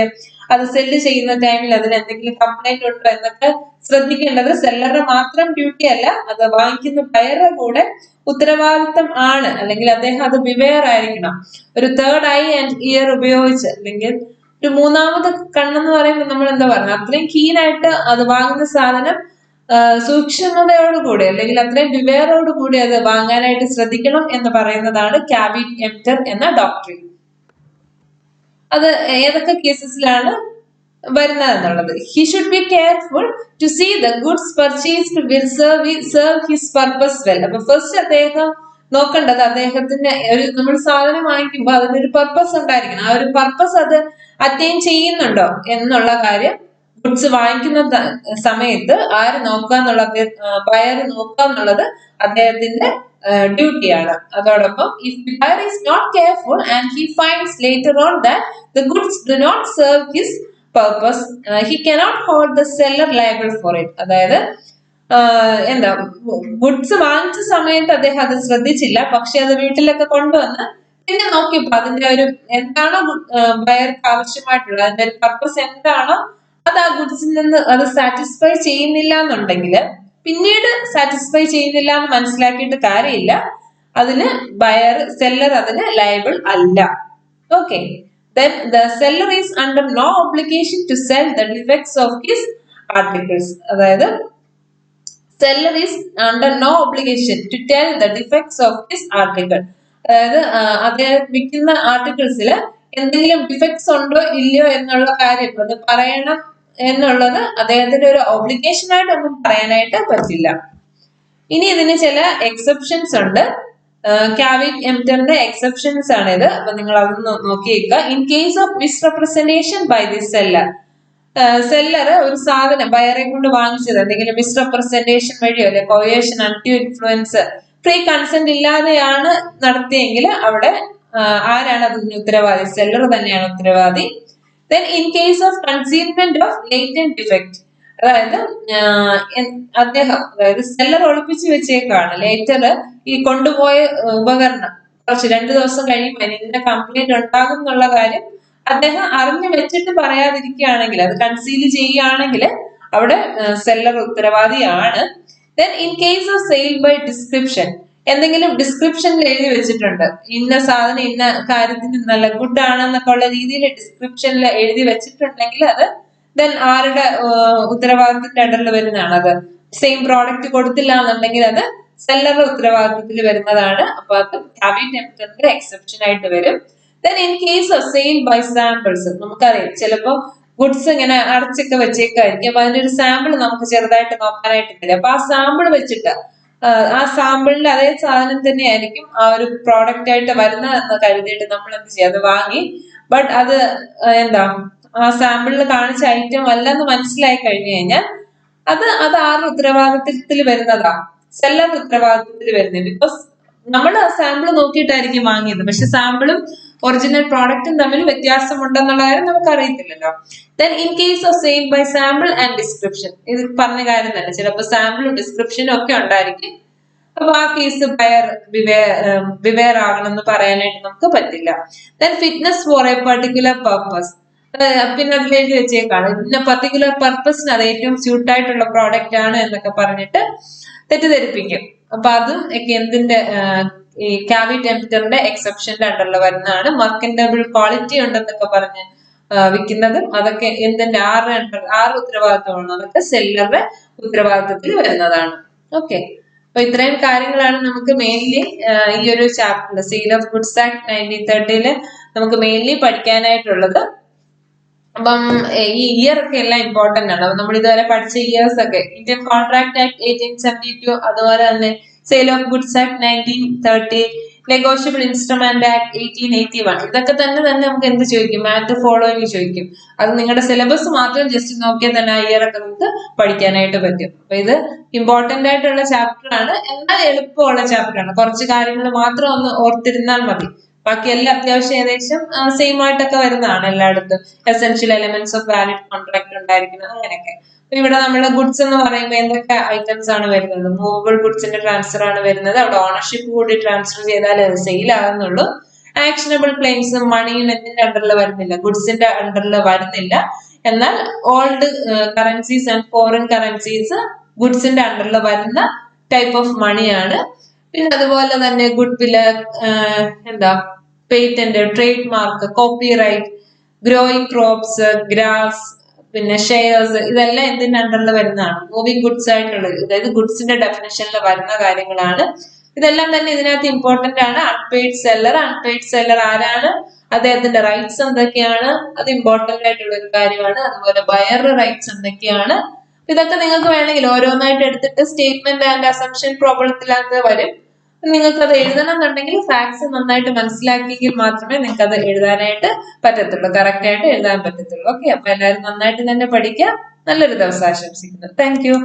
അത് സെല്ല് ചെയ്യുന്ന ടൈമിൽ അതിന് എന്തെങ്കിലും കംപ്ലൈന്റ് ഉണ്ടോ എന്നൊക്കെ ശ്രദ്ധിക്കേണ്ടത് സെല്ലറുടെ മാത്രം ഡ്യൂട്ടി അല്ല, അത് വാങ്ങിക്കുന്ന ബയറുടെ കൂടെ ഉത്തരവാദിത്തം ആണ്. അല്ലെങ്കിൽ അദ്ദേഹം അത് ബിവെയർ ആയിരിക്കണം. ഒരു തേർഡ് ഐ ആൻഡ് ഇയർ ഉപയോഗിച്ച്, അല്ലെങ്കിൽ ഒരു മൂന്നാമത് കണ്ണെന്ന് പറയുമ്പോൾ നമ്മൾ എന്താ പറയുക, അത്രയും കീനായിട്ട് അത് വാങ്ങുന്ന സാധനം സൂക്ഷ്മതയോടുകൂടി അല്ലെങ്കിൽ അത്രയും ബിവെയറോടുകൂടി അത് വാങ്ങാനായിട്ട് ശ്രദ്ധിക്കണം എന്ന് പറയുന്നതാണ് ക്യാവിറ്റ് എംപ്റ്റർ എന്ന ഡോക്ട്രിൻ. അത് ഏതൊക്കെ കേസസിലാണ് വരുന്നത് എന്നുള്ളത്. He should be careful to see the goods purchased will serve his purpose well. അപ്പൊ ഫസ്റ്റ് അദ്ദേഹം നോക്കേണ്ടത് അദ്ദേഹത്തിന് ഒരു നമ്മൾ സാധനം വാങ്ങിക്കുമ്പോൾ അതിനൊരു പർപ്പസ് ഉണ്ടായിരിക്കണം. ആ ഒരു പർപ്പസ് അത് അറ്റൈൻ ചെയ്യുന്നുണ്ടോ എന്നുള്ള കാര്യം ഗുഡ്സ് വാങ്ങിക്കുന്ന സമയത്ത് ആര് നോക്കുക എന്നുള്ളത്, ബയർ നോക്കുക എന്നുള്ളത് അദ്ദേഹത്തിന്റെ ഡ്യൂട്ടിയാണ്. അതോടൊപ്പം if the buyer is not careful and he finds later on that the goods do not serve his purpose, he cannot hold the seller liable for it. അതായത് എന്താ, ഗുഡ്സ് വാങ്ങിച്ച സമയത്ത് അദ്ദേഹം അത് ശ്രദ്ധിച്ചില്ല, പക്ഷെ അത് വീട്ടിലൊക്കെ കൊണ്ടുവന്ന് പിന്നെ നോക്കിയപ്പോ അതിന്റെ ഒരു എന്താണോ ബയർക്ക് ആവശ്യമായിട്ടുള്ളത്, അതിന്റെ ഒരു പർപ്പസ് എന്താണോ അത് ആ ഗുഡ്സിൽ നിന്ന് അത് സാറ്റിസ്ഫൈ ചെയ്യുന്നില്ല എന്നുണ്ടെങ്കിൽ, പിന്നീട് സാറ്റിസ്ഫൈ ചെയ്യുന്നില്ല എന്ന് മനസ്സിലാക്കിയിട്ട് കാര്യമില്ല, അതിന് സെല്ലർ അതിന് ലയബിൾ അല്ല. Okay, then the seller is under no obligation to sell the defects of his articles. അതായത് seller is under no obligation to tell the defects of his article. അതായത് അദ്ദേഹം വിൽക്കുന്ന ആർട്ടിക്കിൾസിൽ എന്തെങ്കിലും ഡിഫക്ട്സ് ഉണ്ടോ ഇല്ലയോ എന്നുള്ള കാര്യം അത് പറയണം എന്നുള്ളത് അദ്ദേഹത്തിന്റെ ഒരു ഒബ്ലിഗേഷൻ ആയിട്ടൊന്നും പറയാനായിട്ട് പറ്റില്ല. ഇനി ഇതിന് ചില എക്സെപ്ഷൻസ് ഉണ്ട്. കാവിറ്റ് എംപ്റ്ററിന്റെ എക്സെപ്ഷൻസ് ആണ് ഇത്. അപ്പൊ നിങ്ങൾ അതൊന്ന് നോക്കിയേക്കുക. In case of misrepresentation by the seller, seller ഒരു സാധനം ബയറെ കൊണ്ട് വാങ്ങിച്ചത് എന്തെങ്കിലും മിസ്റെപ്രസെന്റേഷൻ വഴിയോ അല്ലെ coercion, undue influence, free consent ഇല്ലാതെയാണ് നടത്തിയെങ്കിൽ അവിടെ ആരാണ് അതിന് ഉത്തരവാദി? സെല്ലർ തന്നെയാണ് ഉത്തരവാദി. Then in case of concealment of latent defect, അതായത് അതായത് സെല്ലർ ഒളിപ്പിച്ചു വെച്ചേക്കാണ് ലേറ്റർ ഈ കൊണ്ടുപോയ ഉപകരണം കുറച്ച് 2 ദിവസം കഴിയുമ്പോൾ ഇതിന്റെ കംപ്ലൈന്റ് ഉണ്ടാകും എന്നുള്ള കാര്യം അദ്ദേഹം അറിഞ്ഞു വെച്ചിട്ട് പറയാതിരിക്കുകയാണെങ്കിൽ, അത് കൺസീൽ ചെയ്യുകയാണെങ്കിൽ അവിടെ സെല്ലർ ഉത്തരവാദിയാണ്. Then in case of sale by description, എന്തെങ്കിലും ഡിസ്ക്രിപ്ഷനിൽ എഴുതി വെച്ചിട്ടുണ്ട് ഇന്ന സാധനം ഇന്ന കാര്യത്തിന് നല്ല ഗുഡ് ആണെന്നൊക്കെ ഉള്ള രീതിയിൽ ഡിസ്ക്രിപ്ഷനിൽ എഴുതി വെച്ചിട്ടുണ്ടെങ്കിൽ അത് ദെൻ ആരുടെ ഉത്തരവാദിത്തത്തിന്റെ അണ്ടറിൽ വരുന്നതാണ്? അത് സെയിം പ്രോഡക്റ്റ് കൊടുത്തില്ല എന്നുണ്ടെങ്കിൽ അത് സെല്ലറുടെ ഉത്തരവാദിത്തത്തിൽ വരുന്നതാണ്. അപ്പൊ അത് കാവിറ്റ് എംപ്റ്ററിന്റെ എക്സെപ്ഷൻ ആയിട്ട് വരും. Then in case of sale by samples, നമുക്കറിയാം ചിലപ്പോ ഗുഡ്സ് ഇങ്ങനെ അടച്ചൊക്കെ വെച്ചേക്കായിരിക്കും. അപ്പൊ അതിന്റെ ഒരു സാമ്പിൾ നമുക്ക് ചെറുതായിട്ട് നോക്കാനായിട്ട് തരും. അപ്പൊ ആ സാമ്പിൾ വെച്ചിട്ട് ആ സാമ്പിളിൽ അതേ സാധനം തന്നെയായിരിക്കും ആ ഒരു പ്രോഡക്റ്റ് ആയിട്ട് വരുന്നതെന്ന് കരുതിയിട്ട് നമ്മൾ എന്ത് ചെയ്യും? അത് വാങ്ങി. ബട്ട് അത് എന്താ ആ സാമ്പിളിൽ കാണിച്ച ഐറ്റം അല്ലെന്ന് മനസ്സിലായി കഴിഞ്ഞു കഴിഞ്ഞാൽ അത് ആരുടെ ഉത്തരവാദിത്തത്തിൽ വരുന്നതാ? സെല്ലറുടെ ഉത്തരവാദിത്തത്തിൽ വരുന്നത്. ബിക്കോസ് നമ്മൾ ആ സാമ്പിൾ നോക്കിയിട്ടായിരിക്കും വാങ്ങിയത്, പക്ഷെ സാമ്പിളും ഒറിജിനൽ പ്രോഡക്റ്റും തമ്മിൽ വ്യത്യാസമുണ്ടെന്നുള്ള കാര്യം നമുക്ക് അറിയത്തില്ലല്ലോ. Then in case of sale by sample and description, ഇത് പറഞ്ഞ കാര്യം തന്നെ, ചിലപ്പോൾ സാമ്പിളും ഡിസ്ക്രിപ്ഷനും ഒക്കെ ഉണ്ടായിരിക്കും. അപ്പൊ ആ കേസ് ബയർ ആകണം എന്ന് പറയാനായിട്ട് നമുക്ക് പറ്റില്ല. Then fitness for a particular purpose, പിന്നെ അതിൽ എഴുതി വെച്ചേക്കാണ് ഇന്ന പർട്ടിക്കുലർ പർപ്പസിന് അത് ഏറ്റവും സ്യൂട്ട് ആയിട്ടുള്ള പ്രോഡക്റ്റ് ആണ് എന്നൊക്കെ പറഞ്ഞിട്ട് തെറ്റിദ്ധരിപ്പിക്കും. അപ്പൊ അതും ഒക്കെ എന്തിന്റെ ഈ കാവിറ്റ് എംപ്റ്ററിന്റെ എക്സെപ്ഷന്റെ അണ്ടറിൽ വരുന്നതാണ്. മർക്കന്റബിൾ ക്വാളിറ്റി ഉണ്ടെന്നൊക്കെ പറഞ്ഞ് വിൽക്കുന്നതും അതൊക്കെ എന്തിന്റെ ആറ് ഉത്തരവാദിത്തമാണ്? അതൊക്കെ സെല്ലറുടെ ഉത്തരവാദിത്തത്തിൽ വരുന്നതാണ്. ഓക്കെ, അപ്പൊ ഇത്രയും കാര്യങ്ങളാണ് നമുക്ക് മെയിൻലി ഈ ഒരു ചാപ്റ്ററിൽ സെയിൽ ഓഫ് ഗുഡ്സ് ആക്ട് 1930 നമുക്ക് മെയിൻലി പഠിക്കാനായിട്ടുള്ളത്. അപ്പം ഈ ഇയർ ഒക്കെ എല്ലാം ഇമ്പോർട്ടന്റ് ആണ്. അപ്പൊ നമ്മൾ ഇതുവരെ പഠിച്ച ഇയേഴ്സ് ഒക്കെ ഇന്ത്യൻ കോൺട്രാക്ട് ആക്ട് 1872, അതുപോലെ തന്നെ sale of goods act 1930, negotiable instrument act 1881, ഇതൊക്കെ തന്നെ നമുക്ക് എന്ത് ചോദിക്കും? മാറ്റ് ഫോളോയിങ് ചോദിക്കും. അത് നിങ്ങളുടെ സിലബസ് മാത്രം ജസ്റ്റ് നോക്കിയാൽ തന്നെ ആ ഇയർ ഒക്കെ നമുക്ക് പഠിക്കാനായിട്ട് പറ്റും. അപ്പൊ ഇത് ഇമ്പോർട്ടന്റ് ആയിട്ടുള്ള ചാപ്റ്റർ ആണ്, എന്നാൽ എളുപ്പമുള്ള ചാപ്റ്റർ ആണ്. കുറച്ച് കാര്യങ്ങൾ മാത്രം ഒന്ന് ഓർത്തിരുന്നാൽ മതി. ബാക്കി എല്ലാം അത്യാവശ്യം ഏകദേശം സെയിം ആയിട്ടൊക്കെ വരുന്നതാണ് എല്ലായിടത്തും. Essential elements of valid contract ഉണ്ടായിരിക്കുന്നത്, അങ്ങനെയൊക്കെ. ഇവിടെ നമ്മൾ ഗുഡ്സ് എന്ന് പറയുമ്പോൾ എന്തൊക്കെ ഐറ്റംസ് ആണ് വരുന്നത്? മൂവബിൾ ഗുഡ്സിന്റെ ട്രാൻസ്ഫർ ആണ് വരുന്നത്. അവിടെ ഓണർഷിപ്പ് കൂടി ട്രാൻസ്ഫർ ചെയ്താലേ അത് സെയിൽ ആകുന്നുള്ളൂ. ആക്ഷനബിൾ ക്ലെയിംസും മണിയും എന്തിന്റെ അണ്ടറിൽ വരുന്നില്ല? ഗുഡ്സിന്റെ അണ്ടറിൽ വരുന്നില്ല. എന്നാൽ old currencies and foreign currencies ഗുഡ്സിന്റെ അണ്ടറിൽ വരുന്ന ടൈപ്പ് ഓഫ് മണിയാണ്. പിന്നെ അതുപോലെ തന്നെ ഗുഡ് വില്ല്, patent, trade mark, copyright, growing crops, grass, പിന്നെ ഷെയർസ്, ഇതെല്ലാം എന്തിന്റെ അണ്ടറിൽ വരുന്നതാണ്? മൂവിംഗ് ഗുഡ്സ് ആയിട്ടുള്ളത്. അതായത് ഗുഡ്സിന്റെ ഡെഫിനിഷനിൽ വരുന്ന കാര്യങ്ങളാണ്. ഇതെല്ലാം തന്നെ ഇതിനകത്ത് ഇമ്പോർട്ടന്റ് ആണ്. അൺപെയ്ഡ് സെല്ലർ ആരാണ്? അദ്ദേഹത്തിന്റെ റൈറ്റ്സ് എന്തൊക്കെയാണ്? അത് ഇമ്പോർട്ടന്റ് ആയിട്ടുള്ള ഒരു കാര്യമാണ്. അതുപോലെ ബയറുടെ റൈറ്റ്സ് എന്തൊക്കെയാണ്? ഇതൊക്കെ നിങ്ങൾക്ക് വേണമെങ്കിൽ ഓരോന്നായിട്ട് എടുത്തിട്ട് സ്റ്റേറ്റ്മെന്റ് ആൻഡ് അസംഷൻ പ്രോബ്ലത്തിനകത്ത് വരും. നിങ്ങൾക്ക് അത് എഴുതണം എന്നുണ്ടെങ്കിൽ ഫാക്ട്സ് നന്നായിട്ട് മനസ്സിലാക്കിയെങ്കിൽ മാത്രമേ നിങ്ങൾക്ക് അത് എഴുതാനായിട്ട് പറ്റത്തുള്ളൂ, കറക്റ്റ് ആയിട്ട് എഴുതാൻ പറ്റത്തുള്ളൂ. ഓക്കെ, അപ്പൊ എല്ലാവരും നന്നായിട്ട് തന്നെ പഠിക്കാം. നല്ലൊരു ദിവസം ആശംസിക്കുന്നു. Thank you.